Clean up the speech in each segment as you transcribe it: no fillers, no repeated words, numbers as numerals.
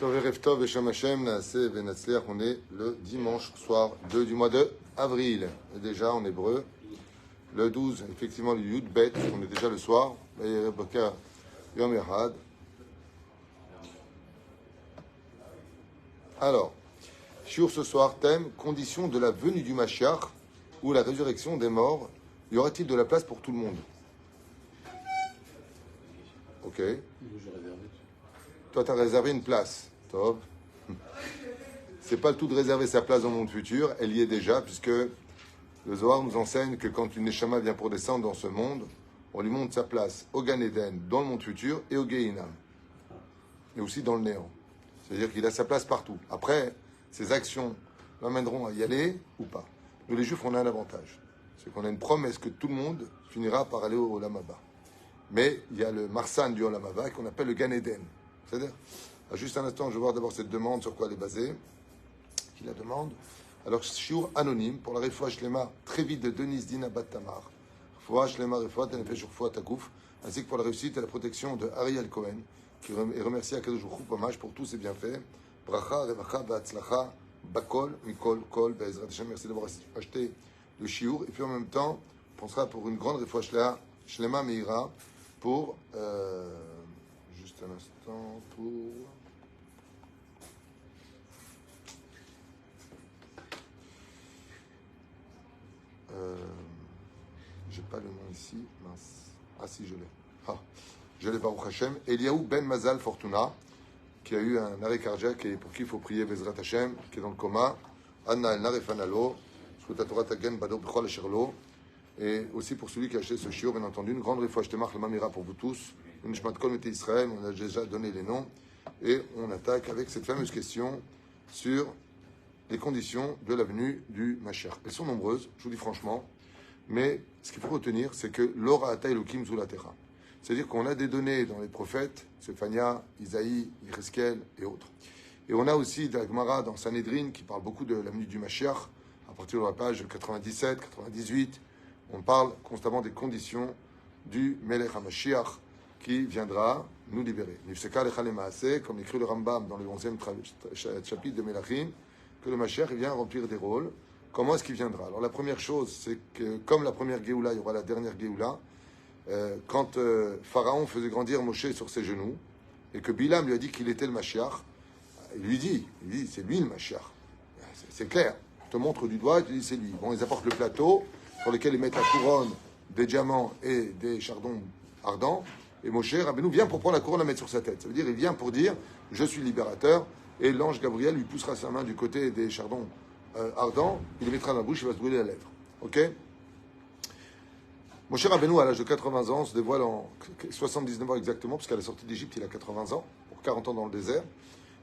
Tov Erev Tov et Shem Hashem, Naaseh Venatzliach. On est le dimanche soir 2 du mois de avril. Et déjà en hébreu, le 12, effectivement, le Yud Bet, on est déjà le soir. Yom Echad. Alors, sur ce soir, thème condition de la venue du Mashiach ou la résurrection des morts. Y aura-t-il de la place pour tout le monde? Ok. Toi, tu as réservé une place. Top. C'est pas le tout de réserver sa place dans le monde futur. Elle y est déjà, puisque le Zohar nous enseigne que quand une Neshama vient pour descendre dans ce monde, on lui montre sa place au Gan Eden, dans le monde futur, et au Gehinam. Et aussi dans le néant. C'est-à-dire qu'il a sa place partout. Après, ses actions l'emmèneront à y aller ou pas. Nous, les Juifs, on a un avantage. C'est qu'on a une promesse que tout le monde finira par aller au Olam Haba. Mais il y a le Marsan du Olam Haba qu'on appelle le Gan Eden. C'est-à-dire, juste un instant, je vais voir d'abord cette demande, sur quoi elle est basée. Qui la demande? Alors, shiur anonyme pour la Refoua Shlema, très vite de Denise Dina Bat Tamar. Refoua Shlema, Refoua Tenefesh Refoua Takouf, ainsi que pour la réussite et la protection de Ariel Cohen, qui est remercié à Kadosh Baruch Hu, hommage pour tous ses bienfaits. Bracha, Revacha, Va'atzlacha, Bakol, Mikol, Kol, Be'ezrat Hashem. Merci d'avoir acheté le shiur. Et puis en même temps, on pensera pour une grande Refoua Shlema Meira, pour. Juste un instant, pour. J'ai pas le nom ici, mince. Ah si, je l'ai. Ah, je l'ai, Baruch Hashem. Eliaou Ben Mazal Fortuna, qui a eu un arrêt cardiaque et pour qui il faut prier Bezrat Hashem, qui est dans le coma. Anna El Narefanalo, Shkutatora Tagen Bador Bechol Asherlo. Et aussi pour celui qui a acheté ce shiur, bien entendu, une grande réfoua Shtemach Lamamira pour vous tous. Une Shmat Kol Mete Israël, on a déjà donné les noms. Et on attaque avec cette fameuse question sur les conditions de la venue du Mashiach. Elles sont nombreuses, je vous dis franchement, mais ce qu'il faut retenir, c'est que l'ora ata elokim zulatera. C'est-à-dire qu'on a des données dans les prophètes, Séphania, Isaïe, Yecheskel et autres. Et on a aussi de la Gemara dans Sanhedrin qui parle beaucoup de la venue du Mashiach, à partir de la page 97, 98. On parle constamment des conditions du Melech HaMashiach qui viendra nous libérer. Nifseka lecha lemaaseh, comme écrit le Rambam dans le 11e chapitre de Melachim, que le Mashiach vient remplir des rôles. Comment est-ce qu'il viendra? Alors la première chose, c'est que comme la première Géoula, il y aura la dernière Géoula. Quand Pharaon faisait grandir Moshe sur ses genoux, et que Bilam lui a dit qu'il était le Mashiach, il lui dit c'est lui le Mashiach. C'est clair. Je te montre du doigt, tu dis c'est lui. Bon, ils apportent le plateau sur lequel ils mettent la couronne des diamants et des chardons ardents. Et Moshe Rabbeinu vient pour prendre la couronne et la mettre sur sa tête. Ça veut dire il vient pour dire je suis libérateur. Et l'ange Gabriel lui poussera sa main du côté des chardons ardents, il les mettra dans la bouche, il va se brûler la lèvre. Ok? Moshe Rabbeinu, à l'âge de 80 ans, se dévoile en 79 ans exactement, parce qu'à la sortie d'Égypte, il a 80 ans, pour 40 ans dans le désert.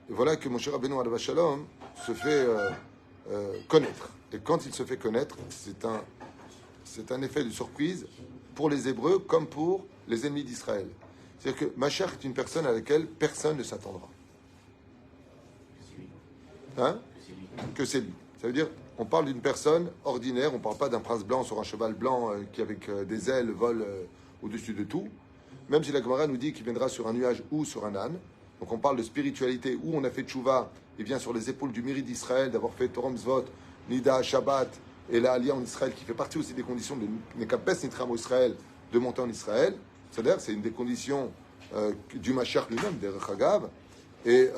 Et voilà que Moshe Rabbeinu, Alav Shalom, se fait connaître. Et quand il se fait connaître, c'est un effet de surprise pour les Hébreux comme pour les ennemis d'Israël. C'est-à-dire que Mashiach est une personne à laquelle personne ne s'attendra. Hein? Que c'est lui. Ça veut dire, on parle d'une personne ordinaire, on ne parle pas d'un prince blanc sur un cheval blanc qui, avec des ailes, vole au-dessus de tout. Même si la Gemara nous dit qu'il viendra sur un nuage ou sur un âne. Donc on parle de spiritualité où on a fait tchouva, et vient sur les épaules du mérite d'Israël, d'avoir fait Torah Mitzvot, Nida, Shabbat, et la Aliyah en Israël, qui fait partie aussi des conditions de Nekapes Nitram Israël, de monter en Israël. C'est-à-dire, c'est une des conditions du Mashiach lui-même, des Rechagav. Et.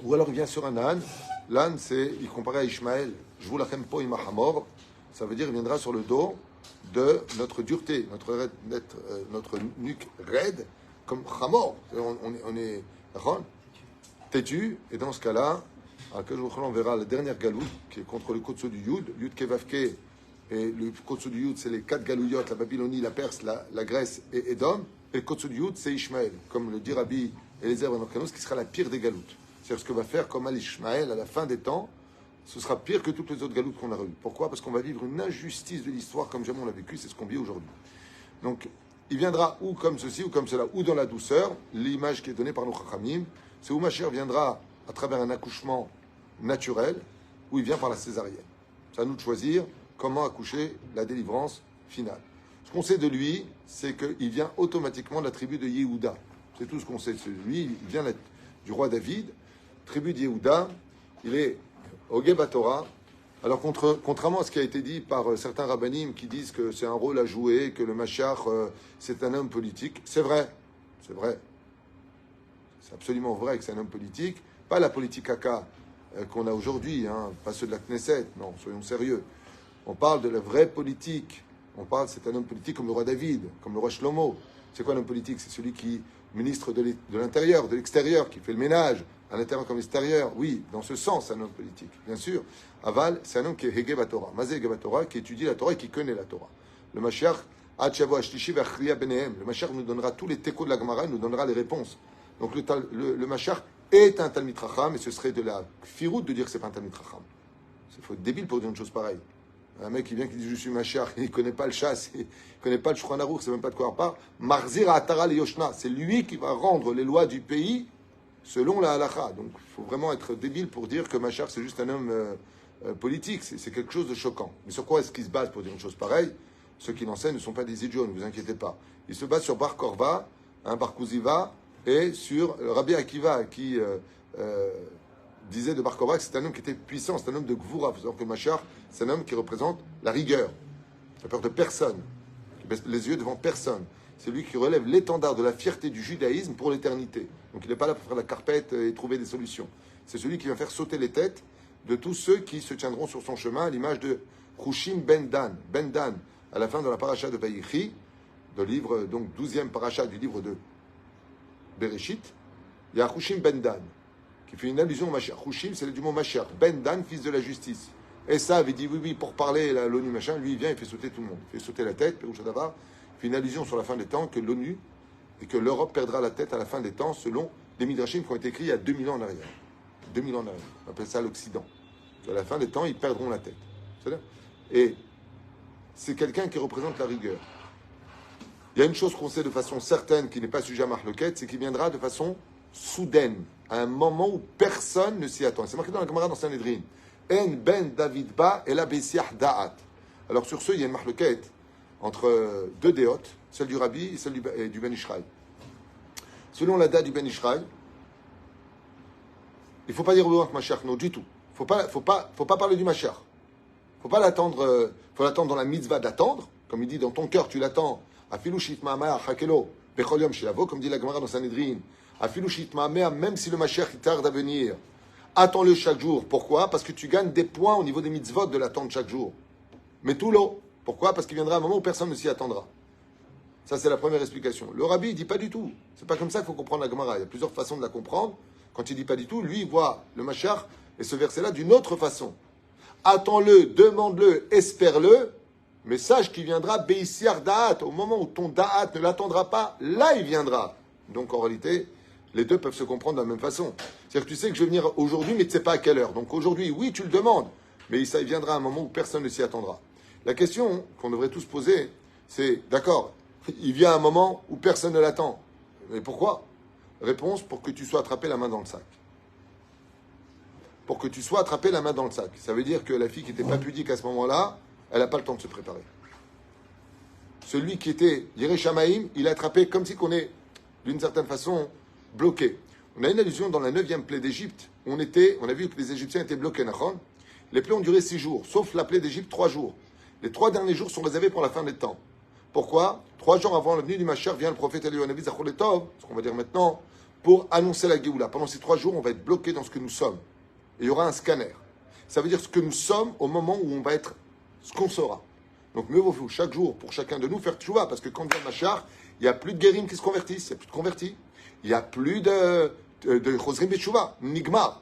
Ou alors il vient sur un âne. L'âne, c'est, il comparait à Ishmaël. Je vous lachem po imahamor. Ça veut dire il viendra sur le dos de notre dureté, notre nuque raide, comme Hamor. On est têtu. Et dans ce cas-là, on verra la dernière galoute qui est contre le Kotso du Yud. Yud Kevavke. Et le Kotso du Yud, c'est les 4 galouillottes, la Babylonie, la Perse, la Grèce et Édom. Et le Kotso du Yud, c'est Ishmaël. Comme le dit Rabbi Eliezer Ben Orkanos, qui sera la pire des galoutes. C'est-à-dire ce que va faire comme Al-Ishmaël à la fin des temps, ce sera pire que toutes les autres galoutes qu'on a eues. Pourquoi? Parce qu'on va vivre une injustice de l'histoire comme jamais on l'a vécu, c'est ce qu'on vit aujourd'hui. Donc, il viendra ou comme ceci ou comme cela, ou dans la douceur, l'image qui est donnée par nos Chachamim, c'est où Mashiach viendra à travers un accouchement naturel, ou il vient par la césarienne. C'est à nous de choisir comment accoucher la délivrance finale. Ce qu'on sait de lui, c'est qu'il vient automatiquement de la tribu de Yehuda. C'est tout ce qu'on sait de lui, il vient du roi David, tribu d'Yehuda, il est Ogé Batora. Alors, contrairement à ce qui a été dit par certains rabbinim qui disent que c'est un rôle à jouer, que le Mashiach, c'est un homme politique, c'est vrai. C'est vrai. C'est absolument vrai que c'est un homme politique. Pas la politique caca qu'on a aujourd'hui, hein, pas ceux de la Knesset. Non, soyons sérieux. On parle de la vraie politique. On parle, c'est un homme politique comme le roi David, comme le roi Shlomo. C'est quoi un homme politique? C'est celui qui ministre de l'intérieur, de l'extérieur, qui fait le ménage, à l'intérieur comme à l'extérieur. Oui, dans ce sens, un homme politique, bien sûr. Aval, c'est un homme qui est Hege Batora, Mazé Hege Batora, qui étudie la Torah et qui connaît la Torah. Le Mashiach, le Mashiach nous donnera tous les techos de la Gemara, nous donnera les réponses. Donc le Mashiach est un Talmid Chacham, et ce serait de la firoute de dire que c'est pas un Talmid Chacham. Il faut être débile pour dire une chose pareille. Un mec qui vient qui dit je suis Mashiach, il ne connaît pas le chasse, il ne connaît pas le Shulchan Aruch, il ne sait même pas de quoi on parle. Marzir Atara le Yoshna, c'est lui qui va rendre les lois du pays selon la halakha. Donc il faut vraiment être débile pour dire que Mashiach c'est juste un homme politique, c'est quelque chose de choquant. Mais sur quoi est-ce qu'il se base pour dire une chose pareille? Ceux qui l'enseignent ne sont pas des idiots, ne vous inquiétez pas. Ils se basent sur Bar Korva, Bar Kuziva, et sur Rabbi Akiva qui disait de Bar Korva que c'est un homme qui était puissant, c'est un homme de Gvura. Vous savez que Mashiach, c'est un homme qui représente la rigueur, la peur de personne, qui baisse les yeux devant personne. C'est lui qui relève l'étendard de la fierté du judaïsme pour l'éternité. Donc il n'est pas là pour faire la carpette et trouver des solutions. C'est celui qui va faire sauter les têtes de tous ceux qui se tiendront sur son chemin, à l'image de Hushim Ben Dan. Ben Dan, à la fin de la paracha de Vayichi, le livre, donc 12e paracha du livre de Bereshit, il y a Hushim Ben Dan, qui fait une allusion au Mashiach. Hushim, c'est du mot Mashiach. Ben Dan, fils de la justice. Et ça avait dit oui, pour parler à l'ONU, machin, lui, il vient, il fait sauter tout le monde. Il fait sauter la tête, il fait une allusion sur la fin des temps que l'ONU et que l'Europe perdra la tête à la fin des temps selon les midrashim qui ont été écrits il y a 2000 ans en arrière. 2000 ans en arrière. On appelle ça l'Occident. À la fin des temps, ils perdront la tête. Et c'est quelqu'un qui représente la rigueur. Il y a une chose qu'on sait de façon certaine qui n'est pas sujet à marloquette, c'est qu'il viendra de façon soudaine, à un moment où personne ne s'y attend. C'est marqué dans la Gemara dans Sanhedrin. En ben David ba et la besiach da'at. Alors sur ce, il y a une marloquette entre deux déotes, celle du Rabbi et celle du Ben Ishraï. Selon la date du Ben Ishraï, il ne faut pas dire au Mashiach, non, du tout. Il ne faut pas parler du Mashiach. Il ne faut pas l'attendre, faut l'attendre dans la mitzvah d'attendre, comme il dit dans ton cœur, tu l'attends. Afilu shitma'amea hakelo, bechol yom sheyavo, comme dit la Gemara dans Sanhedrin. Afilu shitma'amea, même si le Mashiach tarde à venir, attends-le chaque jour. Pourquoi? Parce que tu gagnes des points au niveau des mitzvot de l'attendre chaque jour. Mais tout l'eau. Pourquoi? Parce qu'il viendra un moment où personne ne s'y attendra. Ça, c'est la première explication. Le Rabbi, il dit pas du tout. C'est pas comme ça qu'il faut comprendre la Gemara. Il y a plusieurs façons de la comprendre. Quand il dit pas du tout, lui, il voit le Mashiach et ce verset-là d'une autre façon. Attends-le, demande-le, espère-le, mais sache qu'il viendra Beisiar Da'at. Au moment où ton Da'at ne l'attendra pas, là, il viendra. Donc, en réalité, les deux peuvent se comprendre de la même façon. C'est-à-dire que tu sais que je vais venir aujourd'hui, mais tu ne sais pas à quelle heure. Donc, aujourd'hui, oui, tu le demandes, mais ça viendra à un moment où personne ne s'y attendra. La question qu'on devrait tous poser, c'est, d'accord, il vient un moment où personne ne l'attend. Mais pourquoi? Réponse, pour que tu sois attrapé la main dans le sac. Pour que tu sois attrapé la main dans le sac. Ça veut dire que la fille qui n'était pas pudique à ce moment-là, elle n'a pas le temps de se préparer. Celui qui était Yireh Shamaïm, il a attrapé comme si qu'on est, d'une certaine façon, bloqué. On a une allusion dans la 9e plaie d'Égypte. On a vu que les Égyptiens étaient bloqués, Nachon. Les plaies ont duré 6 jours, sauf la plaie d'Égypte, 3 jours. Les 3 derniers jours sont réservés pour la fin des temps. Pourquoi? 3 jours avant la venue du Mashiach vient le prophète Eliyahu Hanavi Zachor Letov, ce qu'on va dire maintenant, pour annoncer la Géoula. Pendant ces 3 jours, on va être bloqué dans ce que nous sommes. Et il y aura un scanner. Ça veut dire ce que nous sommes au moment où on va être ce qu'on sera. Donc mieux vaut chaque jour, pour chacun de nous, faire tchouva, parce que quand vient le Mashiach, il n'y a plus de guérim qui se convertissent, il n'y a plus de convertis, il n'y a plus de chosrim betchouva, nigmar.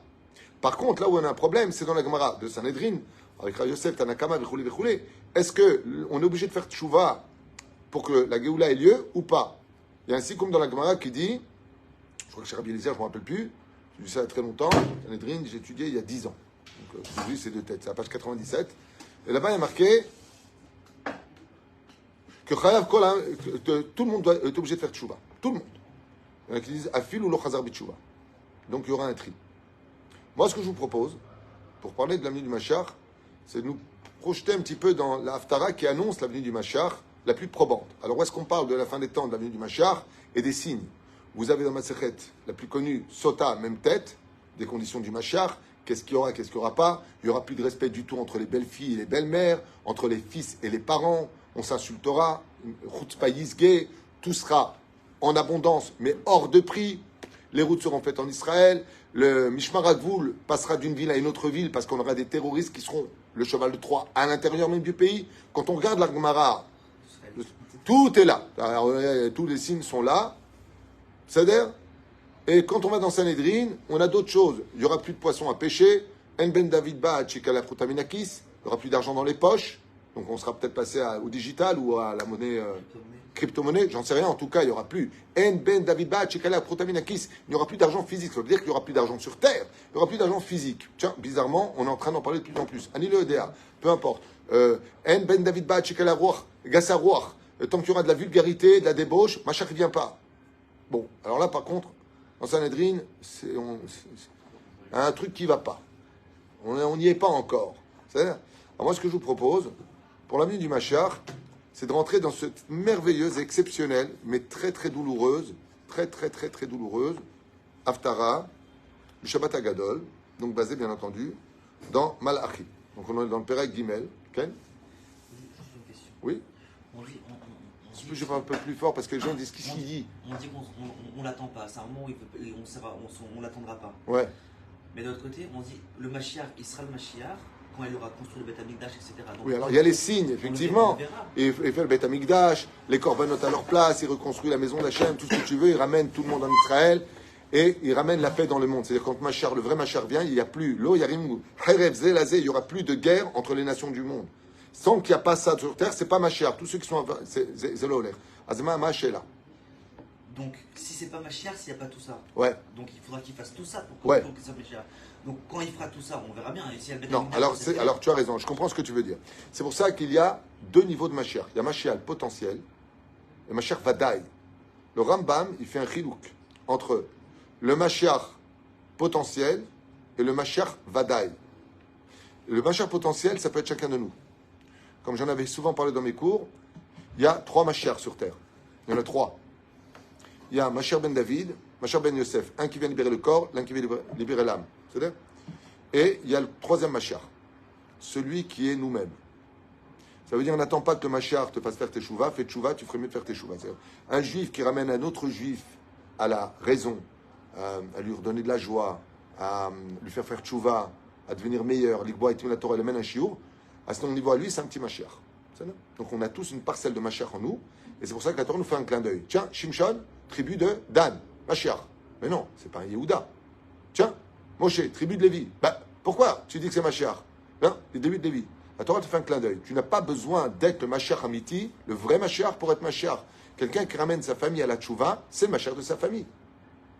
Par contre, là où on a un problème, c'est dans la Gemara de Sanhedrin, avec Rav Yosef, Tanakama, Vechoulé. Est-ce qu'on est obligé de faire tchouva pour que la Géoula ait lieu ou pas? Il y a un sikum dans la Gemara qui dit, je crois que chez Rabbi Eliezer, je ne me rappelle plus, j'ai vu ça il y a très longtemps, Sanhedrin, j'ai étudié il y a 10 ans. Donc, j'ai vu ces deux têtes, c'est à la page 97. Et là-bas, il y a marqué que tout le monde doit être obligé de faire tchouva. Tout le monde. Il y en a qui disent Afil ou lo chazar bitchouva. Donc il y aura un tri. Moi, ce que je vous propose, pour parler de l'avenue du Mashiach, c'est de nous projeter un petit peu dans la Haftara qui annonce l'avenue du Mashiach la plus probante. Alors, où est-ce qu'on parle de la fin des temps de l'avenue du Mashiach et des signes? Vous avez dans ma Masechet la plus connue, Sota, même tête, des conditions du Mashiach. Qu'est-ce qu'il y aura, qu'est-ce qu'il n'y aura pas? Il n'y aura plus de respect du tout entre les belles-filles et les belles-mères, entre les fils et les parents. On s'insultera, Chutzpah Yizgeh, tout sera en abondance, mais hors de prix. Les routes seront faites en Israël. Le Mishmar HaGvul passera d'une ville à une autre ville parce qu'on aura des terroristes qui seront le cheval de Troie à l'intérieur même du pays. Quand on regarde la Gemara, tout est là. Alors, tous les signes sont là. C'est-à-dire, et quand on va dans Sanhedrin, on a d'autres choses. Il n'y aura plus de poissons à pêcher. En ben David ba chikala frutaminakis. Il n'y aura plus d'argent dans les poches. Donc on sera peut-être passé au digital ou à la monnaie crypto-monnaie. J'en sais rien. En tout cas, il n'y aura plus. En ben David ba chikala frutaminakis. Il n'y aura plus d'argent physique. Ça veut dire qu'il n'y aura plus d'argent sur Terre. Il n'y aura plus d'argent physique. Tiens, bizarrement, on est en train d'en parler de plus en plus. Ani le EDA. Peu importe. En ben David ba chikala ruach. Gassa ruach. Tant qu'il y aura de la vulgarité, de la débauche, Machach ne vient pas. Bon, alors là, par contre, dans Sanhedrin, c'est un truc qui ne va pas. On n'y est pas encore. Alors moi, ce que je vous propose, pour l'avenir du Mashiach, c'est de rentrer dans cette merveilleuse, exceptionnelle, mais très très douloureuse, très douloureuse, Haftara, du Shabbat Agadol, donc basé bien entendu dans Malachi. Donc on est dans le Perek Gimel. Ken? Oui. Je parle un peu plus fort parce que les gens disent qu'ici dit. On dit qu'on l'attend pas. C'est un moment où on l'attendra pas. Ouais. Mais de l'autre côté, on dit le Mashiach, il sera le Mashiach quand il aura construit le Beth Amikdash, etc. Donc, oui, alors il y a les signes, effectivement. Il fait le Beth Amikdash, les Korbanot à leur place, il reconstruit la maison d'Hachem, tout ce que tu veux, il ramène tout le monde en Israël et il ramène la paix dans le monde. C'est-à-dire quand Mashiach, le vrai Mashiach vient, il n'y a plus l'eau, Yarim, Herev, Zelazé, il n'y aura plus de guerre entre les nations du monde. Sans qu'il n'y a pas ça sur terre, c'est pas Mashiach. Tous ceux qui sont c'est l'Oler. Azma Mashela. Donc, si c'est pas Mashiach, s'il n'y a pas tout ça. Ouais. Donc, il faudra qu'il fasse tout ça pour ouais. qu'il soit Mashiach. Donc, quand il fera tout ça, on verra bien. Et si non, alors tu as raison. Je comprends ce que tu veux dire. C'est pour ça qu'il y a deux niveaux de Mashiach. Il y a Mashiach potentiel et Mashiach Vadaï. Le Rambam, il fait un chilouk entre le Mashiach potentiel et le Mashiach Vadaï. Le Mashiach potentiel, ça peut être chacun de nous. Comme j'en avais souvent parlé dans mes cours, il y a 3 Mashiach sur terre. Il y en a 3. Il y a Mashiach ben David, Mashiach ben Yosef, un qui vient libérer le corps, l'un qui vient libérer l'âme. C'est-à-dire ? Et il y a le 3e Mashiach, celui qui est nous-mêmes. Ça veut dire on n'attend pas que le Mashiach te fasse faire tes chouvas, fais chouvas, tu ferais mieux de faire tes chouvas. Un juif qui ramène un autre juif à la raison, à lui redonner de la joie, à lui faire chouvas, à devenir meilleur, l'Igboa et la Torah, il amène un chiour. À ce niveau à lui, c'est un petit Mashiach. Donc on a tous une parcelle de Mashiach en nous, et c'est pour ça que la Torah nous fait un clin d'œil. Tiens, Shimshon, tribu de Dan, Mashiach. Mais non, c'est pas un Yehuda. Tiens, Moshe, tribu de Lévi. Bah, pourquoi tu dis que c'est Mashiach? Non, les débuts de Lévi. La Torah te fait un clin d'œil. Tu n'as pas besoin d'être le Mashiach Amiti, le vrai Mashiach pour être Mashiach. Quelqu'un qui ramène sa famille à la Tchouva, c'est le Mashiach de sa famille.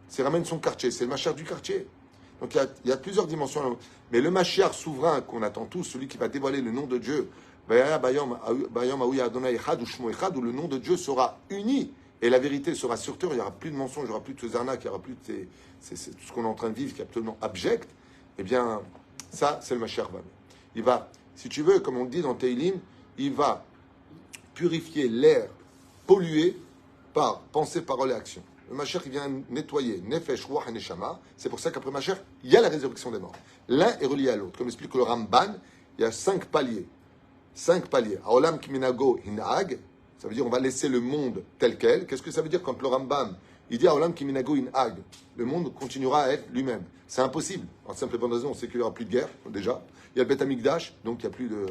C'est ramène son quartier, c'est le Mashiach du quartier. Donc il y a plusieurs dimensions. Mais le Mashiach souverain qu'on attend tous, celui qui va dévoiler le nom de Dieu, où le nom de Dieu sera uni et la vérité sera sur terre, il n'y aura plus de mensonges, il n'y aura plus de ces arnaques, il n'y aura plus de tout ce qu'on est en train de vivre qui est absolument abject. Eh bien, ça, c'est le Mashiach. Il va, si tu veux, comme on le dit dans Teilim, il va purifier l'air pollué par pensée, parole et action. Le Mashiach, il vient nettoyer Nefesh, Ruach et Neshama. C'est pour ça qu'après Mashiach, il y a la résurrection des morts. L'un est relié à l'autre. Comme explique le Ramban, il y a 5 paliers. 5 paliers. Aolam Kiminago Hinag, ça veut dire on va laisser le monde tel quel. Qu'est-ce que ça veut dire quand le Rambam, il dit Aolam Kiminago Hinag? Le monde continuera à être lui-même. C'est impossible. En simple et bonne raison, on sait qu'il n'y aura plus de guerre, déjà. Il y a le Beth Amikdash, donc il n'y a plus de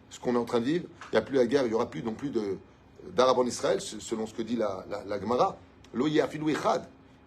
ce qu'on est en train de vivre. Il n'y a plus la guerre, il n'y aura plus non plus d'Arabes en Israël, selon ce que dit la Gemara. L'oye afilou echad.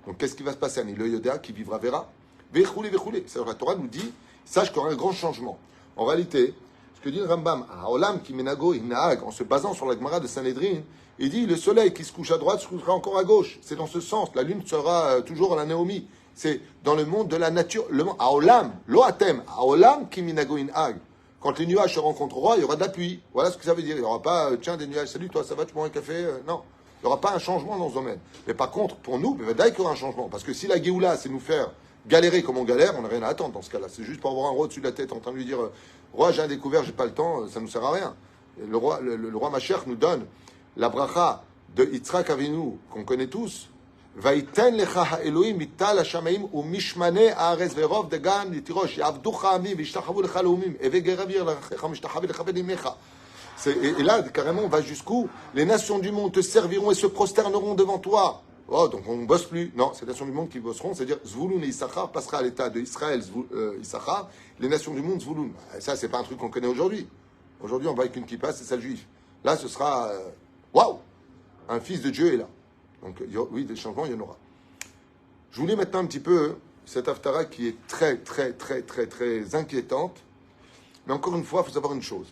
Donc qu'est-ce qui va se passer? Le Yoda qui vivra verra. Vechoulé, vechoulé. C'est-à-dire la Torah nous dit, sache qu'il y aura un grand changement. En réalité, ce que dit le Rambam, à Olam qui menago inaag, en se basant sur la Gemara de Sanhedrin, il dit le soleil qui se couche à droite se couchera encore à gauche. C'est dans ce sens. La lune sera toujours à la Naomi. C'est dans le monde de la nature. Le monde, à Olam, loatem, à Olam qui menago inaag. Quand les nuages se rencontreront, il y aura de la pluie. Voilà ce que ça veut dire. Il n'y aura pas, tiens, des nuages, salut toi, ça va, tu prends un café? Non. Il n'y aura pas un changement dans ce domaine. Mais par contre, pour nous, il y aura un changement. Parce que si la Géoula, c'est nous faire galérer comme on galère, on n'a rien à attendre dans ce cas-là. C'est juste pour avoir un roi au-dessus de la tête en train de lui dire Roi, j'ai un découvert, j'ai pas le temps, ça ne nous sert à rien. Et le roi Mashiach nous donne la bracha de Yitzhak Avinu, qu'on connaît tous. Vaïten lecha ha'elohim mital ha'shamayim u'mishmane ha'aretz ve'rov degan yitirosh ya'avducha amim v'yishtachavu lecha leumim evegeravir lachecha mishtachav lecha benimecha. Et là, carrément, on va jusqu'où les nations du monde te serviront et se prosterneront devant toi. Oh, donc on ne bosse plus. Non, c'est les nations du monde qui bosseront, c'est-à-dire Zvouloun et Issachar passera à l'état de Israël, Issachar, les nations du monde, Zvouloun. Ça, c'est pas un truc qu'on connaît aujourd'hui. Aujourd'hui, on va avec une kippa, c'est ça le juif. Là, ce sera, waouh, un fils de Dieu est là. Donc, oui, des changements, il y en aura. Je voulais maintenant un petit peu cette haftara qui est très, très, très, très, très inquiétante. Mais encore une fois, il faut savoir une chose.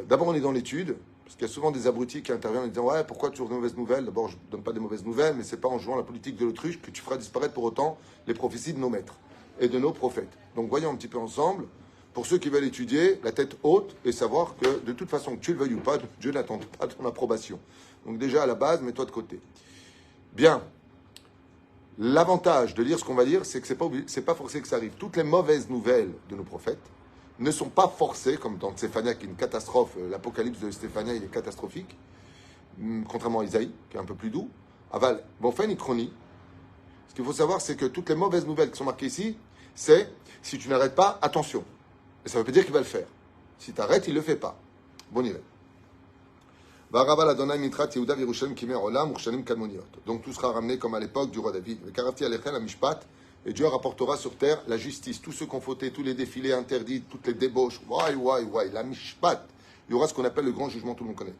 D'abord, on est dans l'étude, parce qu'il y a souvent des abrutis qui interviennent en disant « Ouais, pourquoi tu ouvres de mauvaises nouvelles ?» D'abord, je ne donne pas des mauvaises nouvelles, mais ce n'est pas en jouant la politique de l'autruche que tu feras disparaître pour autant les prophéties de nos maîtres et de nos prophètes. Donc, voyons un petit peu ensemble, pour ceux qui veulent étudier, la tête haute, et savoir que, de toute façon, que tu le veuilles ou pas, Dieu n'attend pas ton approbation. Donc déjà, à la base, mets-toi de côté. Bien. L'avantage de lire ce qu'on va lire, c'est que c'est pas forcé que ça arrive. Toutes les mauvaises nouvelles de nos prophètes ne sont pas forcées, comme dans Stéphania, qui est une catastrophe. L'Apocalypse de Stéphania, il est catastrophique, contrairement à Isaïe, qui est un peu plus doux. Aval, bon, fait une chronie. Ce qu'il faut savoir, c'est que toutes les mauvaises nouvelles qui sont marquées ici, c'est, si tu n'arrêtes pas, attention. Et ça ne veut pas dire qu'il va le faire. Si tu arrêtes, il ne le fait pas. Bon, il est. Donc tout sera ramené comme à l'époque du roi David. Et Dieu rapportera sur terre la justice. Tous ceux qui ont fauté, tous les défilés interdits, toutes les débauches. La mishpat. Il y aura ce qu'on appelle le grand jugement, tout le monde connaît.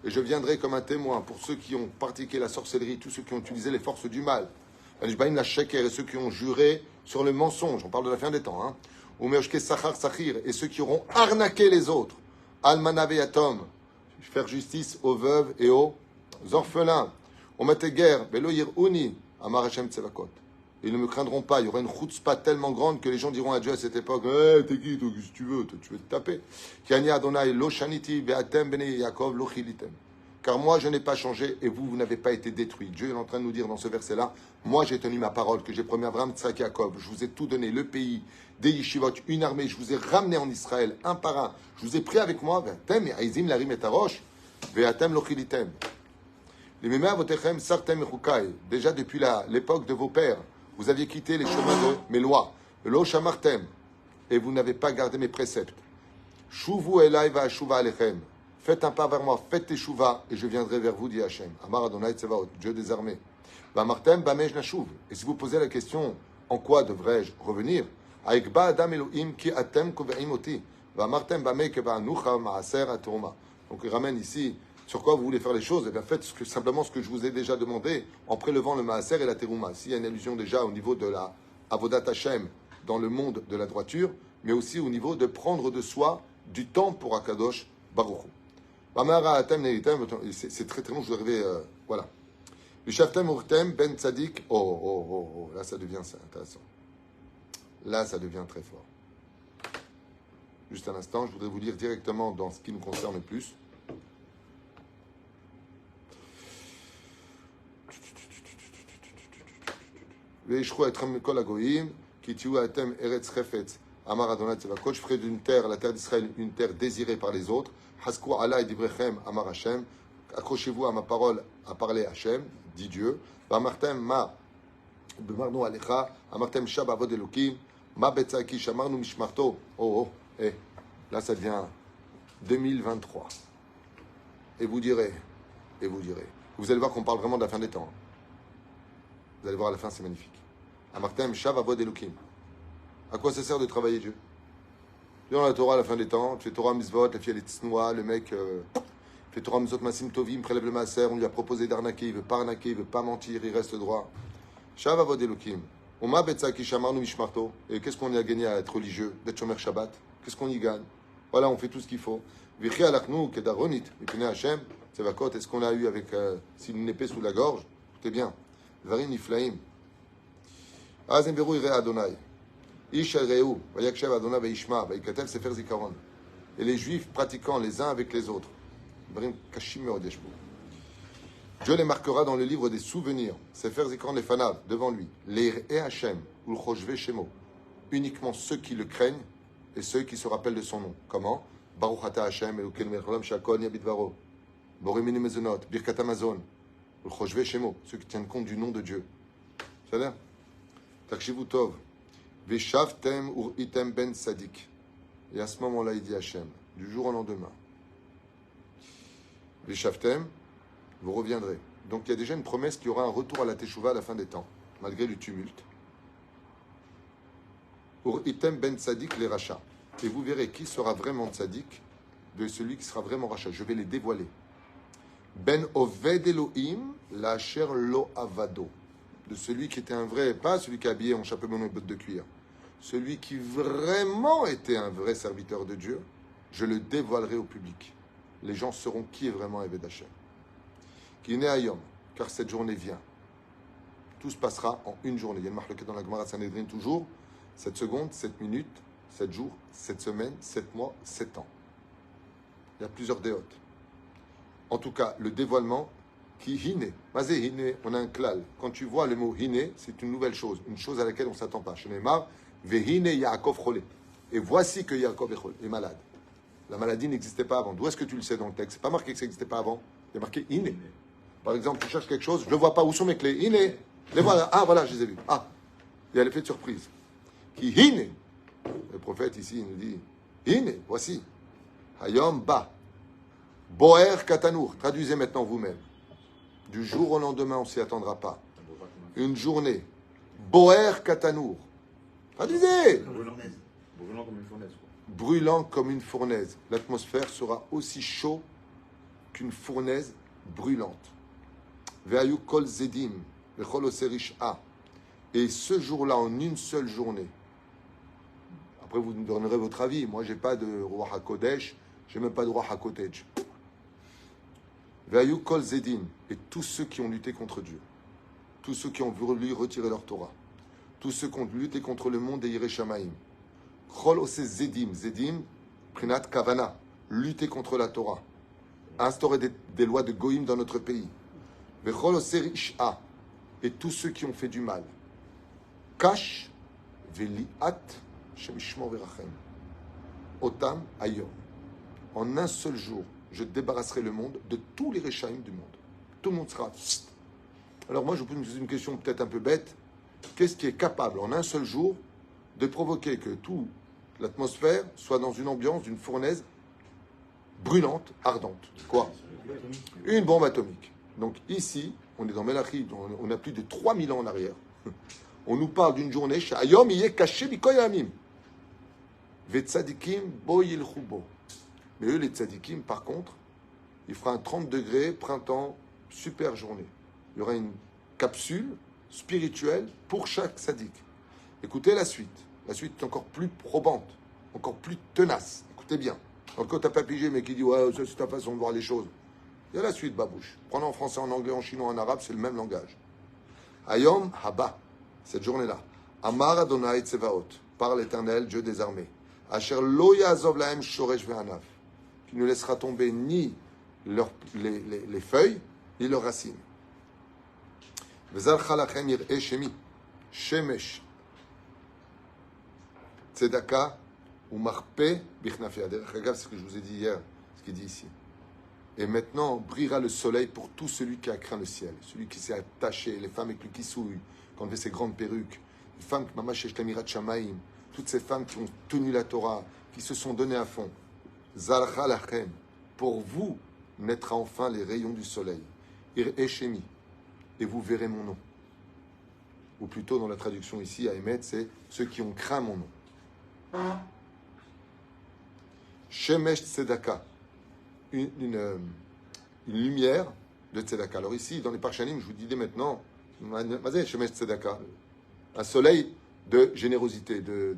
Et je viendrai comme un témoin pour ceux qui ont pratiqué la sorcellerie, tous ceux qui ont utilisé les forces du mal. Et ceux qui ont juré sur le mensonge. On parle de la fin des temps. Hein. Et ceux qui auront arnaqué les autres. Almanav et Atom. Faire justice aux veuves et aux orphelins. On mettait guerre, Uni, Amar Hashem Tsevakot. Ils ne me craindront pas. Il y aura une chutzpah tellement grande que les gens diront à Dieu à cette époque t'es qui, toi, qu'est-ce que tu veux te taper. Kiani Adonai, lo shaniti, be'atem bene Yaakov, lo chilitem. Car moi, je n'ai pas changé et vous n'avez pas été détruits. Dieu est en train de nous dire dans ce verset-là moi, j'ai tenu ma parole que j'ai promis à Abraham, Tzrak et Yaakov. Je vous ai tout donné, le pays, des yeshivot, une armée. Je vous ai ramené en Israël, un par un. Je vous ai pris avec moi. Ve'atem, et aizim larim et arosh, ve'atem lo chilitem. Déjà depuis l'époque de vos pères, vous aviez quitté les chemins de mes lois. Lo shamartem, et vous n'avez pas gardé mes préceptes. Shuvu elai va'ashuva alechem. Faites un pas vers moi, faites teshuva, et je viendrai vers vous, dit Hachem. Amar Adonai Tsevaot, Dieu des armées. Va'martem bamej nashuv. Et si vous posez la question, en quoi devrais-je revenir? Aikba adam Elohim ki atem kove'im oti. Va'martem bamej keva'anucha ma'aser atorma. Donc il ramène ici. Sur quoi vous voulez faire les choses? Eh bien, faites simplement ce que je vous ai déjà demandé en prélevant le maaser et la terouma. S'il y a une allusion déjà au niveau de la avodat Hashem dans le monde de la droiture, mais aussi au niveau de prendre de soi du temps pour Akadosh Baruch Hu. C'est très très long, je vais arriver. Voilà. Le Shaftem Urtem Ben Tzadik. Oh, là ça devient intéressant. Là ça devient très fort. Juste un instant, je voudrais vous lire directement dans ce qui nous concerne le plus. Je ferai d'une terre, la terre d'Israël, une terre désirée par les autres. Accrochez-vous à ma parole, à parler Hachem, dit Dieu. Oh, là ça devient 2023. Et vous direz. Vous allez voir qu'on parle vraiment de la fin des temps. Vous allez voir à la fin, c'est magnifique. Amartem Shav Avod Elokim. À quoi ça sert de travailler Dieu? Dans la Torah à la fin des temps, tu fais Torah Mitzvot, la fille elle est tsnoua, le mec fait Torah Mitzvot Masim Tovim, prélève le maaser, on lui a proposé d'arnaquer, il veut pas arnaquer, il veut pas mentir, il reste droit. Shav Avod Elokim. Oma Betzaki Shamarnu Mishmarto. Et qu'est-ce qu'on y a gagné à être religieux, d'être Shomer Shabbat? Qu'est-ce qu'on y gagne? Voilà, on fait tout ce qu'il faut. Vichi Alachnu Kedaronit, Mipnei Hashem, Tsevakot, est-ce qu'on a eu avec une épée sous la gorge? Écoutez bien. Varim Niflaim. Azem Beru Ire Adonai. Ish El Reu, Vayakshev Adonai Vaishma, Vaikatel Sefer Zikaron. Et les Juifs pratiquant les uns avec les autres. Varim Kashim Meod Yeshbo. Dieu les marquera dans le livre des souvenirs. Sefer Zikaron les Fanav, devant lui. Les E Hashem, ou le Choshve Shemo. Uniquement ceux qui le craignent et ceux qui se rappellent de son nom. Comment? Baruch Ata Hashem, Elokeinu Melech Haolam Shakol Yabidvaro. Boremini Mezonot, Birkat Amazon, Choshve Shemo, ceux qui tiennent compte du nom de Dieu. C'est-à-dire, Takshivu Tov, Veshavtem ur item ben sadik. Et à ce moment-là, il dit Hachem, du jour au lendemain, Veshavtem, vous reviendrez. Donc il y a déjà une promesse qu'il y aura un retour à la Teshuvah à la fin des temps, malgré le tumulte. Ur item ben sadik les rachats. Et vous verrez qui sera vraiment tzadik de celui qui sera vraiment rachat. Je vais les dévoiler. Ben Oved Elohim, la chair lo avado. De celui qui était un vrai, pas celui qui est habillé en chapeau et bottes de cuir. Celui qui vraiment était un vrai serviteur de Dieu, je le dévoilerai au public. Les gens sauront qui est vraiment Eved Hashem. Qui naît Hayom, car cette journée vient. Tout se passera en une journée. Il y a une marque dans la Gemara Sanhedrin toujours. 7 secondes, 7 minutes, 7 jours, 7 semaines, 7 mois, 7 ans. Il y a plusieurs déotes. En tout cas, le dévoilement qui hine. Mazé hine, on a un klal. Quand tu vois le mot hine, c'est une nouvelle chose, une chose à laquelle on ne s'attend pas. Shneimar, vehine Yaakov cholé. Et voici que Yaakov est malade. La maladie n'existait pas avant. D'où est-ce que tu le sais dans le texte? C'est pas marqué que ça n'existait pas avant. Il y a marqué hine. Par exemple, tu cherches quelque chose, je ne le vois pas. Où sont mes clés? Hine. Les voilà. Ah, voilà, je les ai vues. Ah, il y a l'effet de surprise. Qui hine. Le prophète ici il nous dit hine, voici. Hayom ba. Boer katanour. Traduisez maintenant vous-même. Du jour au lendemain, on ne s'y attendra pas. Une journée. Boer katanour. Traduisez. Brûlant comme une fournaise. Brûlant comme une fournaise. L'atmosphère sera aussi chaud qu'une fournaise brûlante. Ve'ayu kol zedim. Ve'chol oserish a. Et ce jour-là, en une seule journée. Après, vous nous donnerez votre avis. Moi, je n'ai pas de roi HaKodesh. Je n'ai même pas de roi HaKotej. Ve'ayu kol zedim. Et tous ceux qui ont lutté contre Dieu. Tous ceux qui ont voulu retirer leur Torah. Tous ceux qui ont lutté contre le monde des Yereshamaim. Chol ose zedim. Zedim, prinat kavana. Lutter contre la Torah. Instaurer des lois de Goïm dans notre pays. Vechol ose risha. Et tous ceux qui ont fait du mal. Kash veliat shemishmo verachem. Otam ayom. En un seul jour, je débarrasserai le monde de tous les Réchaïm du monde. Tout le monde sera... Alors moi, je vous pose une question peut-être un peu bête. Qu'est-ce qui est capable, en un seul jour, de provoquer que toute l'atmosphère soit dans une ambiance d'une fournaise brûlante, ardente? Quoi? Une bombe atomique. Donc ici, on est dans Melachim, on a plus de 3000 ans en arrière. On nous parle d'une journée, Ayom yeh caché bikoyamim. Vetzadikim bo yilchubo. Mais eux, les tzadikim, par contre, il fera un 30 degrés, printemps, super journée. Il y aura une capsule spirituelle pour chaque tzadik. Écoutez la suite. La suite est encore plus probante, encore plus tenace. Écoutez bien. Quand le côté à papigé, mais qui dit, ouais, c'est ta façon de voir les choses. Il y a la suite, babouche. Prenons en français, en anglais, en chinois, en arabe, c'est le même langage. Ayom haba, cette journée-là. Amar Adonai Tsevaot, par l'Éternel, Dieu des armées. Asher lo yazov lahem shoresh ve'anav, qui ne laissera tomber ni les feuilles, ni leurs racines. Vezal chalachem yir'e shemi, shemesh, tzedaka, ou marpe bichnafia. Regarde ce que je vous ai dit hier, ce qu'il dit ici. Et maintenant, brillera le soleil pour tout celui qui a craint le ciel, celui qui s'est attaché, les femmes avec le kissouille, qui ont enlevé ses grandes perruques, les femmes qui mamash eshtamirat shamaim, toutes ces femmes qui ont tenu la Torah, qui se sont données à fond. Zalcha lachem, pour vous naîtra enfin les rayons du soleil. Ir eshemi, et vous verrez mon nom. Ou plutôt dans la traduction ici, à Emet, c'est ceux qui ont craint mon nom. Shemesh tzedaka, une lumière de tzedaka. Alors ici, dans les Parshanim, je vous dis dès maintenant, Shemesh tzedaka, un soleil de générosité, de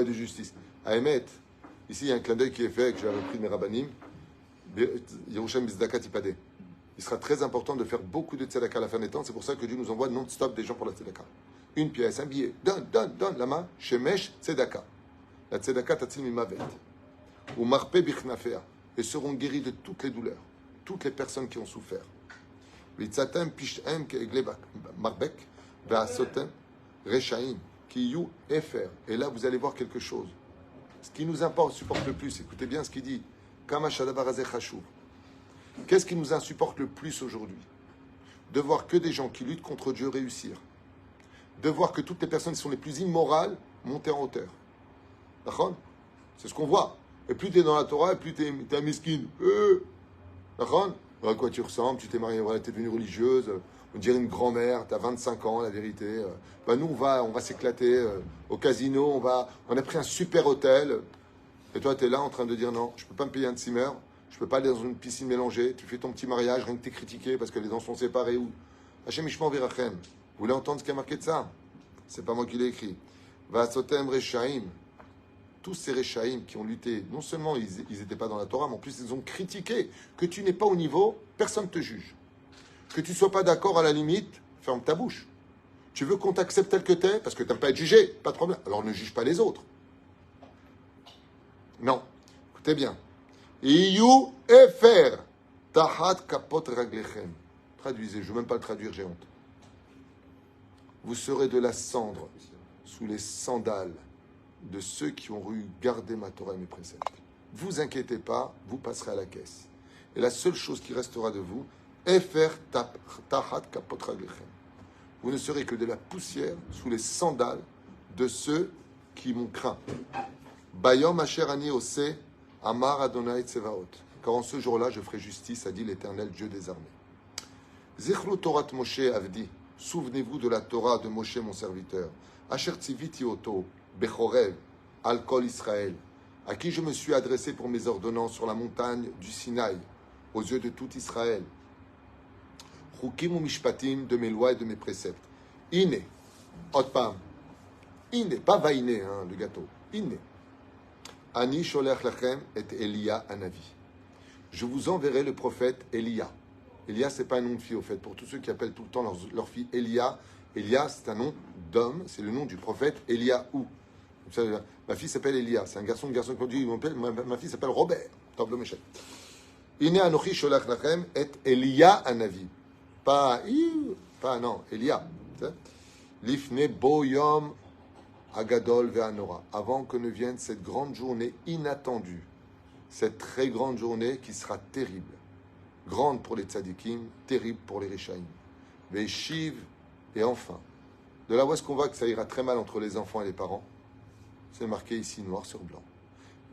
justice. À Emet, ici il y a un clin d'œil qui est fait, que j'ai repris de mes rabbanim, Yerushalem Bizdaka Tipade. Il sera très important de faire beaucoup de tzedaka à la fin des temps, c'est pour ça que Dieu nous envoie non-stop des gens pour la tzedaka. Une pièce, un billet, donne, la main, Shemesh tzedaka. La tzedaka tatzil mimavet. Ou marpe bichnafea. Et seront guéris de toutes les douleurs, toutes les personnes qui ont souffert. Vitzatem pishem ke'egle marbek. Rechaim, qui you efer. Et là, vous allez voir quelque chose. Ce qui nous importe, supporte le plus, écoutez bien ce qu'il dit. Kama shadavar hazeh chashuv. Qu'est-ce qui nous insupporte le plus aujourd'hui? De voir que des gens qui luttent contre Dieu réussir. De voir que toutes les personnes qui sont les plus immorales monter en hauteur. D'accord? C'est ce qu'on voit. Et plus tu es dans la Torah, et plus tu es un miskin. D'accord? À quoi tu ressembles? Tu t'es mariée, voilà, tu es devenue religieuse. On dirait une grand-mère, tu as 25 ans, la vérité. Nous, on va s'éclater au casino. On a pris un super hôtel. Et toi, tu es là en train de dire non, je ne peux pas me payer un Zimmer. Je ne peux pas aller dans une piscine mélangée. Tu fais ton petit mariage, rien que tu es critiqué parce que les dents sont séparées. Ou Hachem Ishma Virachem. Vous voulez entendre ce qui a marqué de ça? C'est pas moi qui l'ai écrit. Vasotem Rechaim. Tous ces Rechaim qui ont lutté, non seulement ils n'étaient pas dans la Torah, mais en plus ils ont critiqué. Que tu n'es pas au niveau, personne ne te juge. Que tu ne sois pas d'accord à la limite, ferme ta bouche. Tu veux qu'on t'accepte tel que t'es, parce que tu n'aimes pas être jugé, pas de problème. Alors ne juge pas les autres. Non. Écoutez bien. Iyu efer tahat kapot raglechem. Traduisez, je ne veux même pas le traduire, j'ai honte. Vous serez de la cendre sous les sandales de ceux qui ont eu garder ma Torah et mes préceptes. Vous inquiétez pas, vous passerez à la caisse. Et la seule chose qui restera de vous, efer tahat kapot raglechem. Vous ne serez que de la poussière sous les sandales de ceux qui m'ont craint. Bayom asher ani oseh amar Adonai tsevaot. Car en ce jour-là, je ferai justice, a dit l'Éternel, Dieu des armées. Zichru Torat Moshe avdi. Souvenez-vous de la Torah de Moshe, mon serviteur. Asher tziviti oto bechorev al kol Israël. À qui je me suis adressé pour mes ordonnances sur la montagne du Sinaï, aux yeux de tout Israël. Chukim ou mishpatim, de mes lois et de mes préceptes. Ine, otpam. Ine, pas vaine, le gâteau. Ine. Ani sholech lachem et Elia anavi. Je vous enverrai le prophète Elia. Elia, c'est pas un nom de fille, au fait. Pour tous ceux qui appellent tout le temps leur fille Elia, Elia, c'est un nom d'homme, c'est le nom du prophète Eliaou. Ma fille s'appelle Elia, c'est un garçon qui dit, ma fille s'appelle Robert. Tableau Méchel. Ine anochi sholech lachem et Elia anavi. Pas non, Elia. Lifne boyom agadol ve'anora. Avant que ne vienne cette grande journée inattendue, cette très grande journée qui sera terrible. Grande pour les tzadikim, terrible pour les rishaïm. Ve'shiv, et enfin. De là où est-ce qu'on voit que ça ira très mal entre les enfants et les parents? C'est marqué ici noir sur blanc.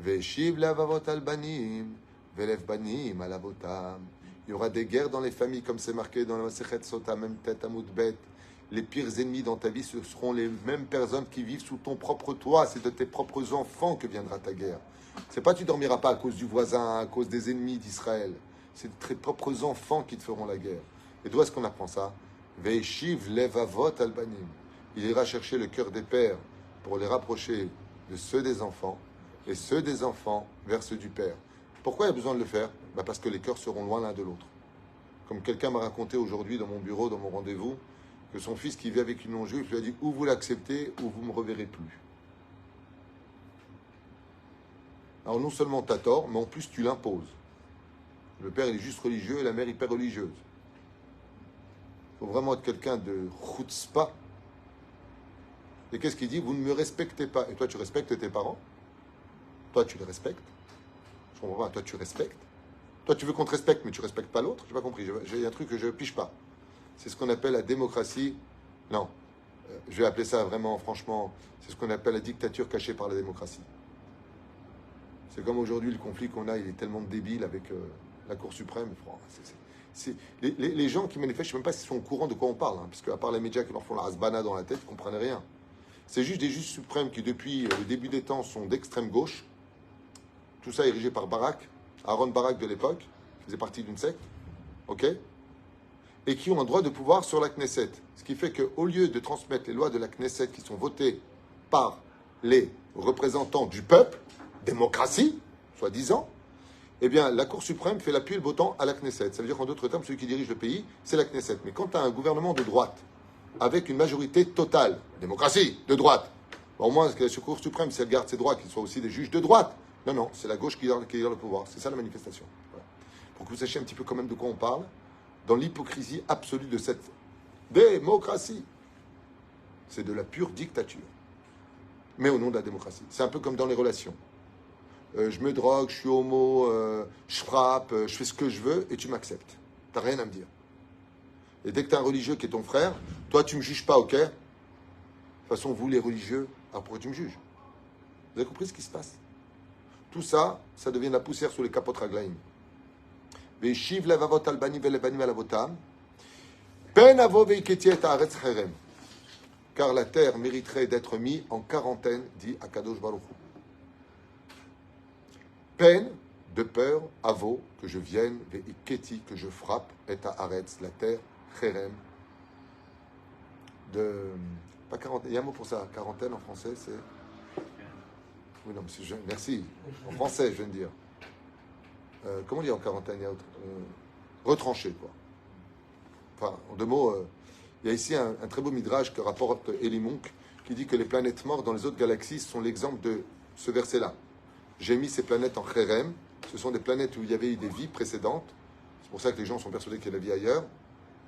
Ve'shiv le'avavot al-banim, ve'lev banim al-avotam. Il y aura des guerres dans les familles, comme c'est marqué dans la Masechet Sota, même tête à Moudbet. Les pires ennemis dans ta vie, ce seront les mêmes personnes qui vivent sous ton propre toit. C'est de tes propres enfants que viendra ta guerre. C'est pas tu dormiras pas à cause du voisin, à cause des ennemis d'Israël. C'est tes propres enfants qui te feront la guerre. Et d'où est-ce qu'on apprend ça? Ve'eshiv levavot albanim. Il ira chercher le cœur des pères pour les rapprocher de ceux des enfants et ceux des enfants vers ceux du père. Pourquoi il y a besoin de le faire? Parce que les cœurs seront loin l'un de l'autre. Comme quelqu'un m'a raconté aujourd'hui dans mon bureau, dans mon rendez-vous, que son fils qui vit avec une non-juive lui a dit ou vous l'acceptez ou vous ne me reverrez plus. Alors non seulement tu as tort, mais en plus tu l'imposes. Le père il est juste religieux et la mère hyper religieuse. Il faut vraiment être quelqu'un de chutzpah. Et qu'est-ce qu'il dit? Vous ne me respectez pas. Et toi tu respectes tes parents? Toi tu les respectes? Je comprends pas. Toi tu respectes? Toi tu veux qu'on te respecte mais tu respectes pas l'autre? J'ai pas compris. J'ai un truc que je pige pas. C'est ce qu'on appelle la démocratie. Non, je vais appeler ça vraiment, franchement, c'est ce qu'on appelle la dictature cachée par la démocratie. C'est comme aujourd'hui le conflit qu'on a, il est tellement débile avec la Cour suprême. Les gens qui manifestent, je ne sais même pas s'ils sont au courant de quoi on parle, parce qu'à part les médias qui leur font la hasbana dans la tête, ils ne comprennent rien. C'est juste des juges suprêmes qui, depuis le début des temps, sont d'extrême gauche. Tout ça érigé par Barak, Aaron Barak de l'époque, qui faisait partie d'une secte. OK? Et qui ont un droit de pouvoir sur la Knesset. Ce qui fait qu'au lieu de transmettre les lois de la Knesset qui sont votées par les représentants du peuple, démocratie, soi-disant, eh bien, la Cour suprême fait l'appui et le beau temps à la Knesset. Ça veut dire qu'en d'autres termes, celui qui dirige le pays, c'est la Knesset. Mais quand tu as un gouvernement de droite, avec une majorité totale, démocratie, de droite, au moins, que la Cour suprême, si elle garde ses droits, qu'ils soient aussi des juges de droite. Non, non, c'est la gauche qui garde le pouvoir. C'est ça la manifestation. Voilà. Pour que vous sachiez un petit peu quand même de quoi on parle, dans l'hypocrisie absolue de cette démocratie. C'est de la pure dictature. Mais au nom de la démocratie. C'est un peu comme dans les relations. je me drogue, je suis homo, je frappe, je fais ce que je veux, et tu m'acceptes. Tu n'as rien à me dire. Et dès que tu as un religieux qui est ton frère, toi, tu ne me juges pas, ok? De toute façon, vous, les religieux, alors pourquoi tu me juges? Vous avez compris ce qui se passe? Tout ça, ça devient de la poussière sous les capotes raglaïm. Ve'shiv levavot al banim ve'lebanim al avotam. Ben avo ve'iketi et haaretz cherem. Car la terre mériterait d'être mise en quarantaine, dit Akadosh Baruch Hu. Peine de peur, avo, que je vienne, ve'iketi, que je frappe, et haaretz, la terre, cherem. Pas quarantaine, il y a un mot pour ça, quarantaine en français, c'est... Oui, non, monsieur, merci. En français, je viens de dire. Comment dire en quarantaine? Il y a retranché, quoi. Enfin, en deux mots, il y a ici un très beau midrash que rapporte Eli Munk, qui dit que les planètes mortes dans les autres galaxies sont l'exemple de ce verset-là. J'ai mis ces planètes en Kherem. Ce sont des planètes où il y avait eu des vies précédentes. C'est pour ça que les gens sont persuadés qu'il y a la vie ailleurs.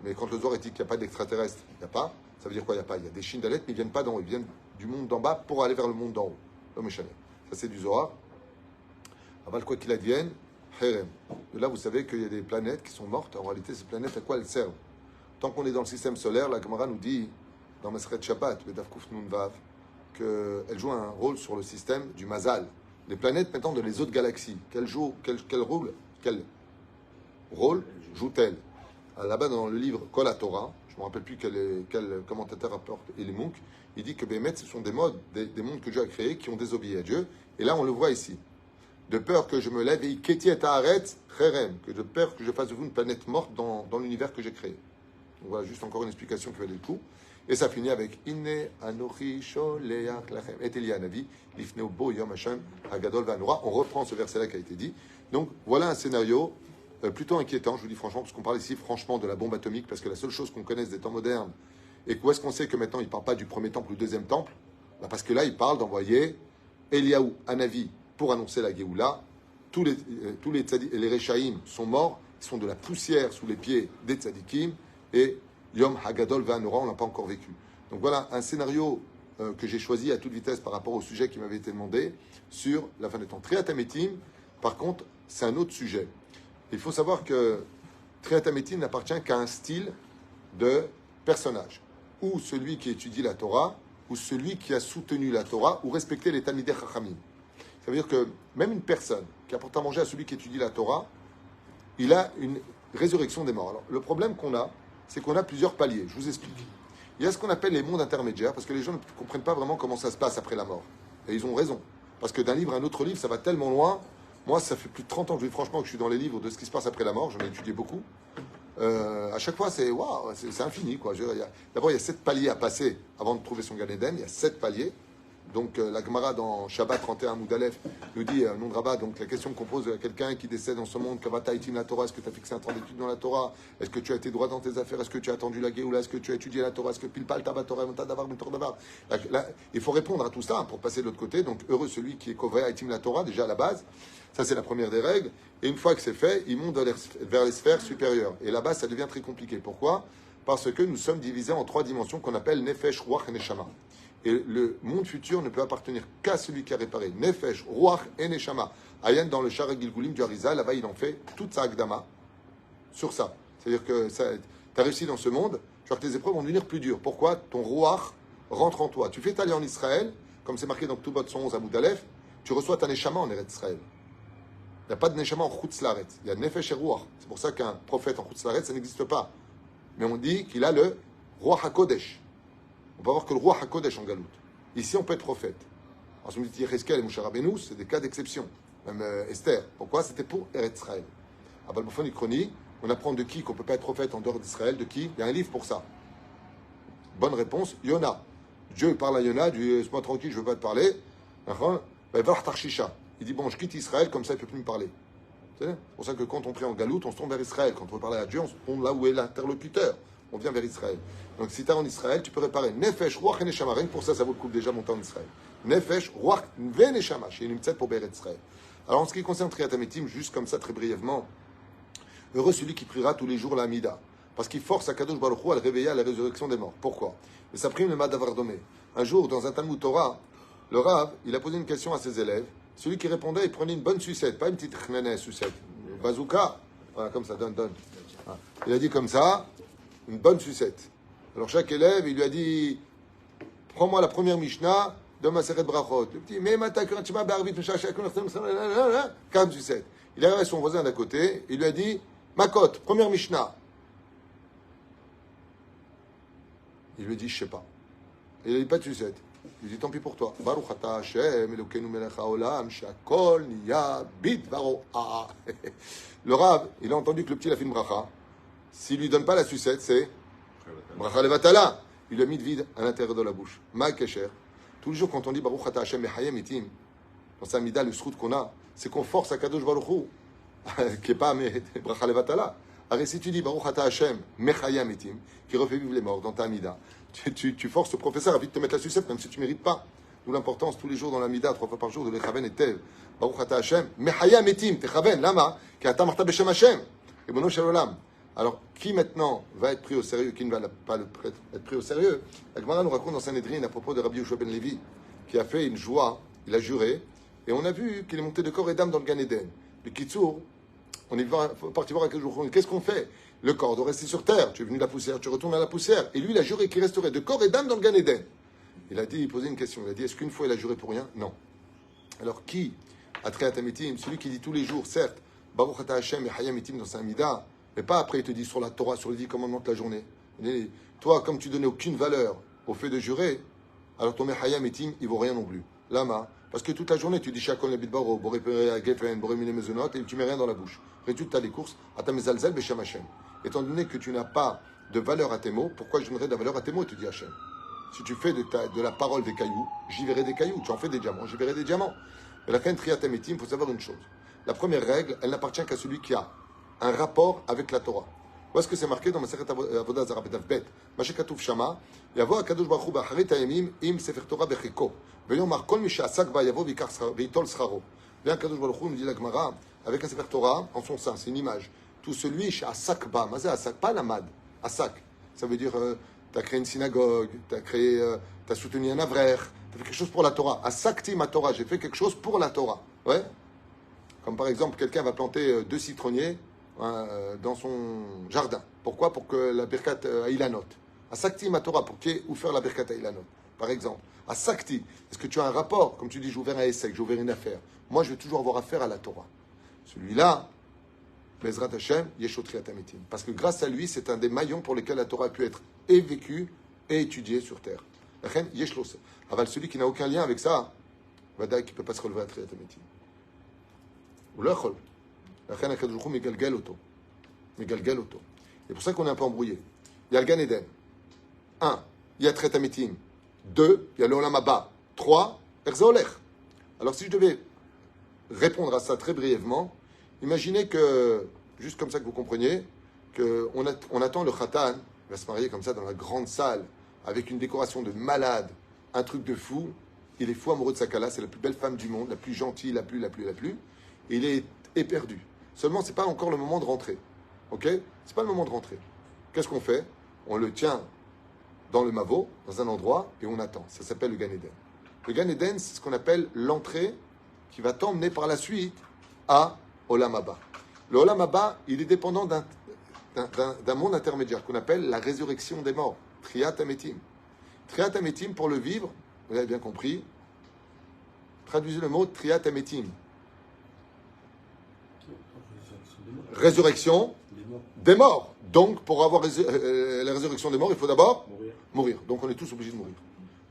Mais quand le Zohar dit qu'il n'y a pas d'extraterrestres, il n'y a pas. Ça veut dire quoi? Il n'y a pas. Il y a des Shindalet, mais ils ne viennent pas d'en haut. Ils viennent du monde d'en bas pour aller vers le monde d'en haut. L'homme est chané. Ça, c'est du Zohar. Aval, quoi qu'il advienne, Kherem. De là, vous savez qu'il y a des planètes qui sont mortes. En réalité, ces planètes, à quoi elles servent? Tant qu'on est dans le système solaire, la Gemara nous dit, dans Maseret Shabbat, Bedav Kuf Nun Vav, qu'elles jouent un rôle sur le système du Mazal. Les planètes, maintenant, de les autres galaxies, quel rôle jouent-elles? Là-bas, dans le livre Kol HaTorah, je ne me rappelle plus quel commentateur rapporte Eli Munk, il dit que Bémet, ce sont des mondes que Dieu a créés qui ont désobéi à Dieu. Et là, on le voit ici. De peur que je me lève, et Keti et Haaretz, Cherem, que de peur que je fasse de vous une planète morte dans l'univers que j'ai créé. Donc voilà, juste encore une explication qui valait le coup. Et ça finit avec Inne Anochi Sholeach Lachem et Elia Navi Lifneo Bo Yom Hashem Hagadol Vanora. On reprend ce verset-là qui a été dit. Donc voilà un scénario plutôt inquiétant, je vous dis franchement, parce qu'on parle ici franchement de la bombe atomique, parce que la seule chose qu'on connaisse des temps modernes, et où est-ce qu'on sait que maintenant il ne parle pas du premier temple ou du deuxième temple? Parce que là, il parle d'envoyer Eliaou Hanavi pour annoncer la Géoula. Tous les Rechaïm sont morts, ils sont de la poussière sous les pieds des tzadikim. Et Yom Hagadol Vanora, on n'a pas encore vécu. Donc voilà un scénario que j'ai choisi à toute vitesse par rapport au sujet qui m'avait été demandé sur la fin des temps. Triatamétim, par contre, c'est un autre sujet. Il faut savoir que Triatamétim n'appartient qu'à un style de personnage. Ou celui qui étudie la Torah, ou celui qui a soutenu la Torah, ou respecté les Talmidei Chachamim. Ça veut dire que même une personne qui apporte à manger à celui qui étudie la Torah, il a une résurrection des morts. Alors, le problème qu'on a, c'est qu'on a plusieurs paliers. Je vous explique. Il y a ce qu'on appelle les mondes intermédiaires, parce que les gens ne comprennent pas vraiment comment ça se passe après la mort. Et ils ont raison. Parce que d'un livre à un autre livre, ça va tellement loin. Moi, ça fait plus de 30 ans que je dis franchement que je suis dans les livres de ce qui se passe après la mort. J'en ai étudié beaucoup. À chaque fois, c'est waouh, c'est infini, quoi. D'abord, il y a 7 paliers à passer avant de trouver son Gan Eden. Il y a 7 paliers. Donc, la Gemara dans Shabbat 31 Moudalef nous dit, nom de Rabat, donc la question qu'on pose à quelqu'un qui décède dans ce monde, Kavata itim la Torah, est-ce que tu as fixé un temps d'étude dans la Torah? Est-ce que tu as été droit dans tes affaires? Est-ce que tu as attendu la Géoula? Est-ce que tu as étudié la Torah? Est-ce que Pilpal Tabat Torah, Montadavar, Montadavar? Il faut répondre à tout ça pour passer de l'autre côté. Donc, heureux celui qui est Kovaya itim la Torah, déjà à la base. Ça, c'est la première des règles. Et une fois que c'est fait, il monte vers les sphères supérieures. Et là-bas, ça devient très compliqué. Pourquoi? Parce que nous sommes divisés en 3 dimensions qu'on appelle Nefesh, Ruach et Neshama. Et le monde futur ne peut appartenir qu'à celui qui a réparé. Nefesh, Ruach et Neshama. Ayen, dans le Shara Gilgulim du Harizal, là-bas, il en fait toute sa Agdama sur ça. C'est-à-dire que tu as réussi dans ce monde, je crois que tes épreuves vont devenir plus dures. Pourquoi? Ton Ruach rentre en toi. Tu fais aller en Israël, comme c'est marqué dans Ktubot 111 à Boudalef, tu reçois ta Neshama en Eretz Israël. Il n'y a pas de Neshama en Chutz Laret. Il y a Nefesh et Ruach. C'est pour ça qu'un prophète en Chutz Laret, ça n'existe pas. Mais on dit qu'il a le Ruach HaKodesh. On peut avoir que le Ruach HaKodesh en Galout. Ici, on peut être prophète. Alors, si on dit Yecheskel et Moshe Rabbeinu, c'est des cas d'exception. Même Esther. Pourquoi? C'était pour Eretz Israël. À Balbofon Ikroni, on apprend de qui qu'on ne peut pas être prophète en dehors d'Israël. De qui? Il y a un livre pour ça. Bonne réponse, Yona. Dieu parle à Yona, dit laisse-moi tranquille, je ne veux pas te parler. Il dit bon, je quitte Israël, comme ça il ne peut plus me parler. C'est pour ça que quand on prie en Galout, on se tourne vers Israël. Quand on veut parler à Dieu, on se tourne là où est l'interlocuteur. On vient vers Israël. Donc si tu es en Israël, tu peux réparer Nefesh, Ruach et Neshama. Rien que pour ça, ça vaut le coup déjà monter en Israël. Nefesh, Ruach, Ve Neshama. Chez une pour Beret Israël. Alors en ce qui concerne Triatamétim, juste comme ça, très brièvement, heureux celui qui priera tous les jours la Hamida. Parce qu'il force Akadosh Baruch Hu à le réveiller à la résurrection des morts. Pourquoi? Mais ça prime le Madavar Domé. Un jour, dans un Talmud Torah, le Rav, il a posé une question à ses élèves. Celui qui répondait, il prenait une bonne sucette, pas une petite khnané sucette. Bazooka, voilà, comme ça, donne. Voilà. Il a dit comme ça, une bonne sucette. Alors chaque élève, il lui a dit, prends-moi la première Mishnah de Maseret Brachot. Le petit, mais Matakurachima Barvit, comme sucette. Il est arrivé à son voisin d'à côté, il lui a dit, Makot, première Mishnah. Il lui a dit, je sais pas. Il n'a dit pas de sucette. Il lui dit, tant pis pour toi. Baruch ata Hashem, Elokeinu melech haolam, she'akol niya bidvaro. Le Rav, il a entendu que le petit a fait une bracha. S'il lui donne pas la sucette, c'est bracha levatala. Il lui a mis de vide à l'intérieur de la bouche. Ma kesher. Tous les jours, quand on dit Baruch ata Hashem mechayem itim, dans sa mida, le srout qu'on a, c'est qu'on force à Kadosh Baruch Hu, qui n'est pas bracha levatala. Alors si tu dis Baruch ata Hashem mechayem itim, qui refait vivre les morts dans ta mida, tu forces le professeur à vite te mettre la sucette, même si tu ne mérites pas. D'où l'importance tous les jours dans la mida, 3 fois par jour, de l'echaven et tel. Baruch ata Hashem mechayem itim, techaven, lama, ki ata marta beshem Hashem, et bono shel olam. Alors, qui maintenant va être pris au sérieux, qui ne va pas être pris au sérieux? La Gemara nous raconte dans Sanhedrin à propos de Rabbi Yoshua ben Levi, qui a fait une joie, il a juré, et on a vu qu'il est monté de corps et d'âme dans le Gan Eden. Le Kitsour, on est parti voir à quel jour. Qu'est-ce qu'on fait? Le corps doit rester sur terre. Tu es venu de la poussière, tu retournes à la poussière. Et lui, il a juré qu'il resterait de corps et d'âme dans le Gan Eden. Il a dit, il posait une question. Il a dit, est-ce qu'une fois il a juré pour rien? Non. Alors, qui a trait à Tamitim? Celui qui dit tous les jours, certes, Baruch ata Hashem et Hayam itim dans sa mida, mais pas après, il te dit sur la Torah, sur les 10 commandements de la journée. Et toi, comme tu donnais aucune valeur au fait de jurer, alors ton Mechayam etim, il vaut rien non plus. Lama, parce que toute la journée, tu dis Shakon le Bidbaro, Boré Gefen, Boré Mine Mezonot, et tu mets rien dans la bouche. Résultat des courses, Atamezalzel Beshem Hashem. Étant donné que tu n'as pas de valeur à tes mots, pourquoi je donnerais de la valeur à tes mots, tu dis Hashem? Si tu fais de la parole des cailloux, j'y verrai des cailloux. Tu en fais des diamants, j'y verrai des diamants. Mais la fin de Triatam etim, il faut savoir une chose. La première règle, elle n'appartient qu'à celui qui a un rapport avec la Torah. Où est-ce que c'est marqué dans Masechet Avodah Zarah Betav Bet? Mashekatouf Shama, Yavo Akadosh Baruch Hu b'Acharit Hayamim im Sefer Torah bechiko. Veyomar kol mi she'asak ba yavo v'itol scharo. Bien Akadosh Baruch Hu nous dit la Gemara avec un Sefer Torah en son sein, c'est une image. Tout celui she'asak ba, mais c'est asak, pas la mad, asak. Ça veut dire tu as créé une synagogue, tu as soutenu un avrer, tu as fait quelque chose pour la Torah. Asakti ma Torah, j'ai fait quelque chose pour la Torah. Ouais. Comme par exemple, quelqu'un va planter 2 citronniers dans son jardin. Pourquoi? Pour que la birkat Ilanot. À Sakti ma Torah, pour qu'il y ait où faire la birkat Ilanot. Par exemple, à Sakti, est-ce que tu as un rapport? Comme tu dis, j'ai ouvert un essai, j'ai ouvert une affaire. Moi, je vais toujours avoir affaire à la Torah. Celui-là, Bezrat Hashem, Yeshotri Atamitim. Parce que grâce à lui, c'est un des maillons pour lesquels la Torah a pu être et vécue et étudiée sur terre. Yeshlos. Aval, celui qui n'a aucun lien avec ça, Vadaï qui ne peut pas se relever à Triatamitim. Ou l'achol. C'est pour ça qu'on est un peu embrouillé. Il y a le Gan Eden. 1. Il y a Tret Amitim. 2. Il y a le Olam Haba. 3. Erzaolech. Alors si je devais répondre à ça très brièvement, imaginez que, juste comme ça que vous compreniez, qu'on attend le Khatan, il va se marier comme ça dans la grande salle, avec une décoration de malade, un truc de fou. Il est fou amoureux de sa Kala, c'est la plus belle femme du monde, la plus gentille, la plus. Et il est éperdu. Seulement, c'est pas encore le moment de rentrer. Ok? C'est pas le moment de rentrer. Qu'est-ce qu'on fait? On le tient dans le Mavo, dans un endroit, et on attend. Ça s'appelle le Gan Eden. Le Gan Eden, c'est ce qu'on appelle l'entrée qui va t'emmener par la suite à Olam Haba. Le Olam Haba, il est dépendant d'un monde intermédiaire qu'on appelle la résurrection des morts. Triat Ametim. Triat Ametim, pour le vivre, vous avez bien compris, traduisez le mot Triat Ametim. Résurrection des morts. Donc, pour avoir la résurrection des morts, il faut d'abord mourir. Donc, on est tous obligés de mourir.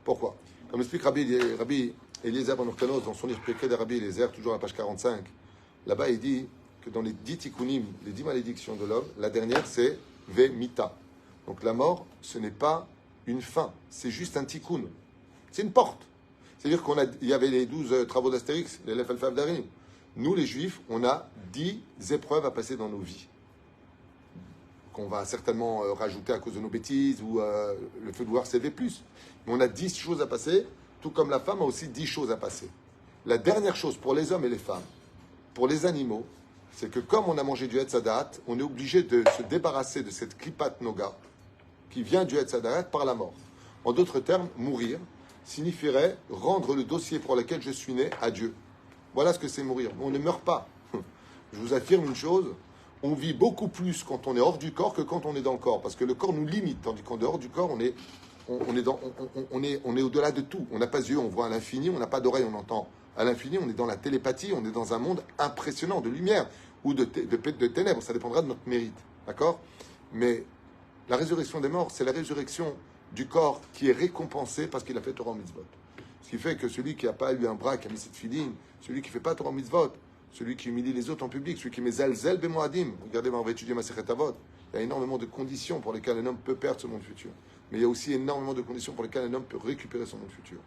Pourquoi? Comme explique Rabbi Eliezer Ben Orkanos dans son livre Péché de Rabbi Eliezer, toujours à la page 45, là-bas, il dit que dans les 10 tikkunim, les 10 malédictions de l'homme, la dernière, c'est Vemita. Donc, la mort, ce n'est pas une fin, c'est juste un tikkun. C'est une porte. C'est-à-dire qu'il y avait les 12 travaux d'Astérix, les Lef Alpha Darim. Nous, les Juifs, on a 10 épreuves à passer dans nos vies. Qu'on va certainement rajouter à cause de nos bêtises ou le feu de voir CV+. Mais on a 10 choses à passer, tout comme la femme a aussi 10 choses à passer. La dernière chose pour les hommes et les femmes, pour les animaux, c'est que comme on a mangé du Etz Hadat, on est obligé de se débarrasser de cette Klipat Noga qui vient du Etz Hadat par la mort. En d'autres termes, mourir signifierait rendre le dossier pour lequel je suis né à Dieu. Voilà ce que c'est mourir. On ne meurt pas. Je vous affirme une chose, on vit beaucoup plus quand on est hors du corps que quand on est dans le corps. Parce que le corps nous limite, tandis qu'en dehors du corps, on est au-delà de tout. On n'a pas d'yeux, on voit à l'infini, on n'a pas d'oreille, on entend à l'infini, on est dans la télépathie, on est dans un monde impressionnant de lumière ou de ténèbres. Ça dépendra de notre mérite. D'accord? Mais la résurrection des morts, c'est la résurrection du corps qui est récompensé parce qu'il a fait Torah mitzvot. Ce qui fait que celui qui n'a pas eu un bras, qui a mis cette filine, celui qui ne fait pas Torah mitzvot, celui qui humilie les autres en public, celui qui met zalzel bemoadim. Regardez, on va étudier Masechet Avot. Il y a énormément de conditions pour lesquelles un homme peut perdre ce monde futur. Mais il y a aussi énormément de conditions pour lesquelles un homme peut récupérer son monde futur.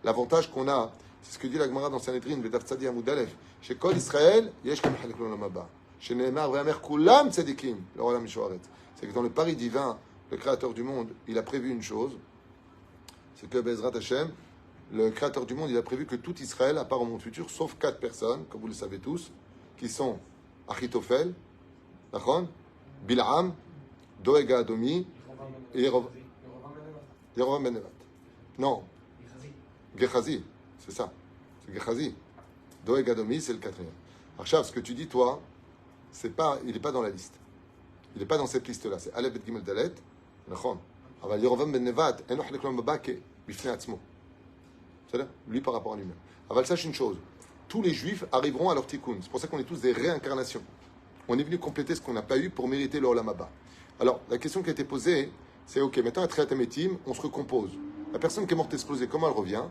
L'avantage qu'on a, c'est ce que dit la Gemara dans Sanhedrin, Vedav Tzadi Amud Aleph, chez Kol Israël, yesh kam chalek l'olam haba. Chez Nehemar ve'amer kulam tzedikim, l'olam mishoaret. C'est que dans le pari divin, le Créateur du monde, il a prévu une chose, c'est que Bezrat Hashem, le Créateur du monde, il a prévu que tout Israël, à part au monde futur, sauf 4 personnes, comme vous le savez tous, qui sont Achitophel, Nachon, Bil'am, Doeg Adomi et Yerovam ben Nevat. Non, Gehazi, c'est ça. C'est Gehazi. Doeg Adomi, c'est le 4e. Achav, ce que tu dis, toi, il n'est pas dans la liste. Il n'est pas dans cette liste-là. C'est Aleph Bet Gimel Dalet, Nachon. Aval Yerovam ben Nevat, Eno Chalek l'olam haba ke bifnei atzmo. C'est-à-dire, lui par rapport à lui-même. Aval, sache une chose. Tous les juifs arriveront à leur tikkun. C'est pour ça qu'on est tous des réincarnations. On est venu compléter ce qu'on n'a pas eu pour mériter le olam haba. Alors, la question qui a été posée, c'est ok, maintenant à Triat HaMetim, on se recompose. La personne qui est morte explosée, comment elle revient?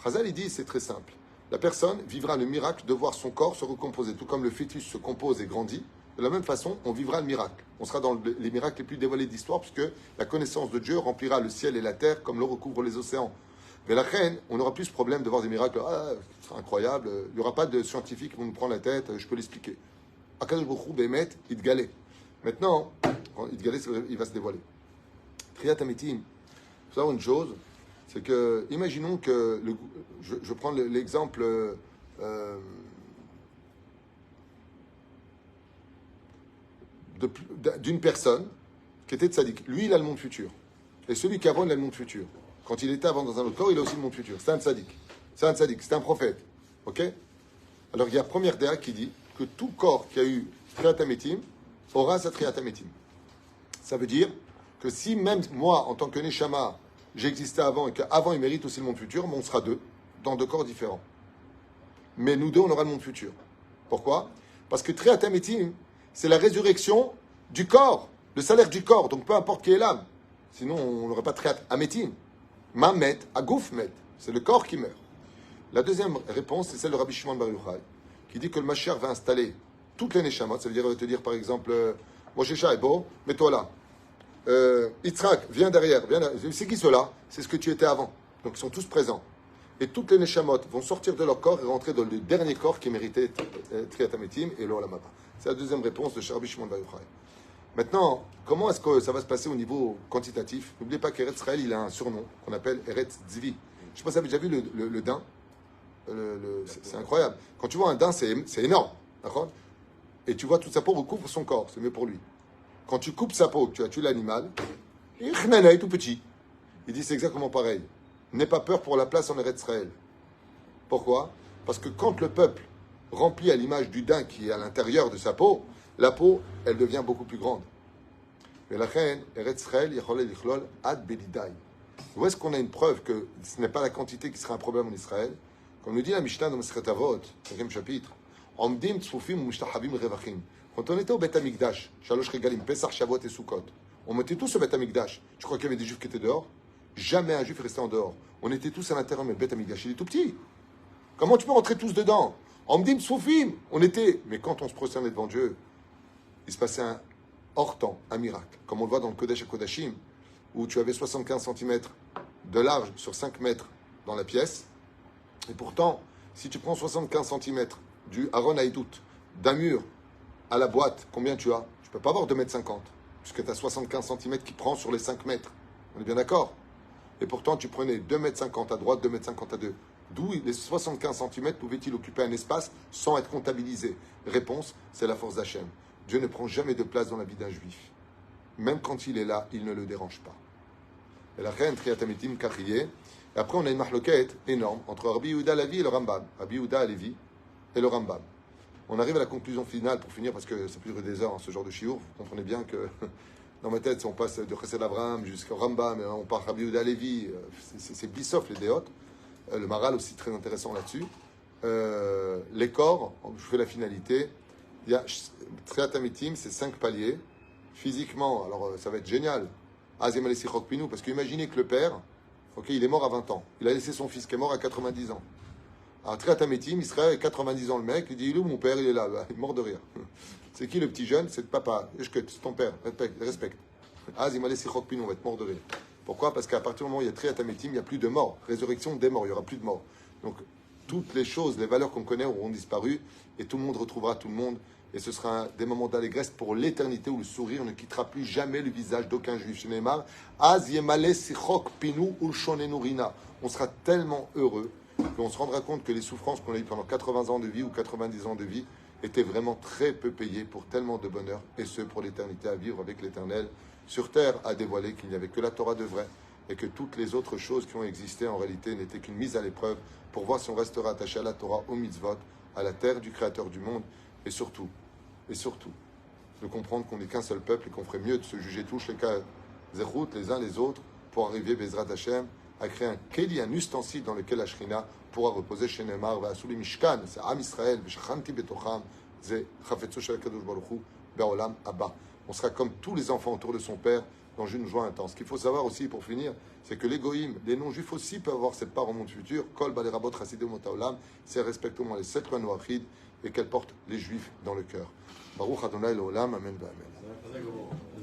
Chazal, il dit, c'est très simple. La personne vivra le miracle de voir son corps se recomposer. Tout comme le fœtus se compose et grandit, de la même façon, on vivra le miracle. On sera dans les miracles les plus dévoilés d'histoire, puisque la connaissance de Dieu remplira le ciel et la terre comme l'eau recouvre les océans. Mais la reine, on n'aura plus ce problème de voir des miracles. Ah, ce sera incroyable. Il n'y aura pas de scientifiques qui vont nous prendre la tête. Je peux l'expliquer. Akadosh Baruch Hu, Bémet, Idgalé. Maintenant, Idgalé, il va se dévoiler. Triat HaMetim, il faut savoir une chose, c'est que, imaginons que, je prends l'exemple d'une personne qui était tzaddik. Lui, il a le monde futur. Et celui qui avant, il a le monde futur. Quand il était avant dans un autre corps, il a aussi le monde futur. C'est un tzaddik. C'est un tzaddik, c'est un prophète. Ok? Alors, il y a première déa qui dit que tout corps qui a eu Triat HaMetim aura sa Triat HaMetim. Ça veut dire que si même moi, en tant que Neshama, j'existais avant et qu'avant il mérite aussi le monde futur, on sera deux, dans 2 corps différents. Mais nous deux, on aura le monde futur. Pourquoi? Parce que Triat HaMetim, c'est la résurrection du corps, le salaire du corps. Donc peu importe qui est l'âme. Sinon, on n'aurait pas Triat HaMetim. Mamet, Agouf met. C'est le corps qui meurt. La deuxième réponse, c'est celle de Rabbi Shimon Bar Yochai, qui dit que le Mashiach va installer toutes les Neshamot. Ça veut dire, il va te dire par exemple, Moshe Shaibo, mets-toi là. Yitzhak, viens derrière. C'est qui ceux-là? C'est ce que tu étais avant. Donc ils sont tous présents. Et toutes les Neshamot vont sortir de leur corps et rentrer dans le dernier corps qui méritait Triat HaMetim et l'Olam Haba. C'est la deuxième réponse de Rabbi Shimon Bar Yochai. Maintenant, comment est-ce que ça va se passer au niveau quantitatif? N'oubliez pas qu'Eretz Israël, il a un surnom qu'on appelle Eretz Tzvi. Je ne sais pas si vous avez déjà vu le daim. C'est incroyable. Quand tu vois un daim, c'est énorme. D'accord? Et tu vois toute sa peau recouvre son corps. C'est mieux pour lui. Quand tu coupes sa peau, que tu as tué l'animal, il est tout petit. Il dit c'est exactement pareil. N'aie pas peur pour la place en Eretz Israël. Pourquoi? Parce que quand le peuple remplit à l'image du daim qui est à l'intérieur de sa peau, la peau, elle devient beaucoup plus grande. Mais la reine, Eretz Israël, Yicholel Yichlol, Ad Belidai. Où est-ce qu'on a une preuve que ce n'est pas la quantité qui sera un problème en Israël? Comme nous dit la Mishnah dans Masechet Avot, 5e chapitre, Omdim Tzfufim Mushtahabim Revachim. Quand on était au Beth Amikdash, Shalosh Regalim, Pesach, Shavuot et Sukkot, on mettait tous au Beth Amikdash. Tu crois qu'il y avait des juifs qui étaient dehors? Jamais un juif restait en dehors. On était tous à l'intérieur, mais le Beth Amikdash, il est tout petit. Comment tu peux rentrer tous dedans? Omdim Tzfufim. On était. Mais quand on se prosternait devant Dieu, il se passait un hors temps, un miracle. Comme on le voit dans le Kodesh HaKodashim, où tu avais 75 cm de large sur 5 mètres dans la pièce. Et pourtant, si tu prends 75 cm du Aaron Haïdout, d'un mur à la boîte, combien tu as? Tu ne peux pas avoir 2,50 m, puisque tu as 75 cm qui prend sur les 5 mètres. On est bien d'accord? Et pourtant, tu prenais 2,50 m à droite, 2,50 m à deux. D'où les 75 cm pouvaient-ils occuper un espace sans être comptabilisés? Réponse, c'est la force d'Hachem. Dieu ne prend jamais de place dans la vie d'un juif. Même quand il est là, il ne le dérange pas. Et la reine Triat HaMetim Kachiyeh. Et après, on a une mahloket énorme entre Rabbi Yehuda Levi et le Rambam. Rabbi Yehuda Levi et le Rambam. On arrive à la conclusion finale pour finir, parce que ça peut durer des heures, hein, ce genre de shiur. Vous comprenez bien que dans ma tête, si on passe de Chesed Avraham jusqu'au Rambam, et on part Rabbi Yehuda Levi, c'est Bissof les déotes. Le Maral aussi très intéressant là-dessus. Les corps, je fais la finalité. Il y a Triat Amitim, c'est 5 paliers. Physiquement, alors ça va être génial. Azim Alessi Chokpinu, parce qu'imaginez que le père, ok, il est mort à 20 ans. Il a laissé son fils qui est mort à 90 ans. Alors Triat Amitim, il serait à 90 ans le mec, il dit il est où mon père, il est là, il est mort de rire. C'est qui le petit jeune? C'est le papa. C'est ton père, respecte. Azim Alessi Chokpinu, on va être mort de rire. Pourquoi? Parce qu'à partir du moment où il y a Triat Amitim, il n'y a plus de mort. Résurrection des morts, il n'y aura plus de mort. Donc toutes les choses, les valeurs qu'on connaît auront disparu et tout le monde retrouvera tout le monde. Et ce sera des moments d'allégresse pour l'éternité où le sourire ne quittera plus jamais le visage d'aucun juif. Chez Neymar, Az Yemale Sichok Pinu Ulshonenu Rina. On sera tellement heureux qu'on se rendra compte que les souffrances qu'on a eues pendant 80 ans de vie ou 90 ans de vie étaient vraiment très peu payées pour tellement de bonheur, et ce pour l'éternité à vivre avec l'Éternel. Sur terre, à dévoiler qu'il n'y avait que la Torah de vrai et que toutes les autres choses qui ont existé en réalité n'étaient qu'une mise à l'épreuve pour voir si on restera attaché à la Torah, au mitzvot, à la terre du Créateur du monde, et surtout, de comprendre qu'on n'est qu'un seul peuple et qu'on ferait mieux de se juger tous les cas zérout, les uns les autres, pour arriver, Bezrat Hashem, à créer un keli, un ustensile dans lequel la Shrina pourra reposer chez Neymar, Vasuli Mishkan, c'est Am Israël, Veshachanti Betocham, c'est Chafetzu Shel Kadosh Baruch Hu, Be'olam Abba. On sera comme tous les enfants autour de son père, dans une joie intense. Ce qu'il faut savoir aussi, pour finir, c'est que les goïms, les non-juifs aussi peuvent avoir cette part au monde futur. Kol Balerabot Chassidim Otaolam, c'est respectivement les 7 lois noachides et qu'elles portent les juifs dans le cœur. Baruch Adonai L'Olam, Amen, Amen.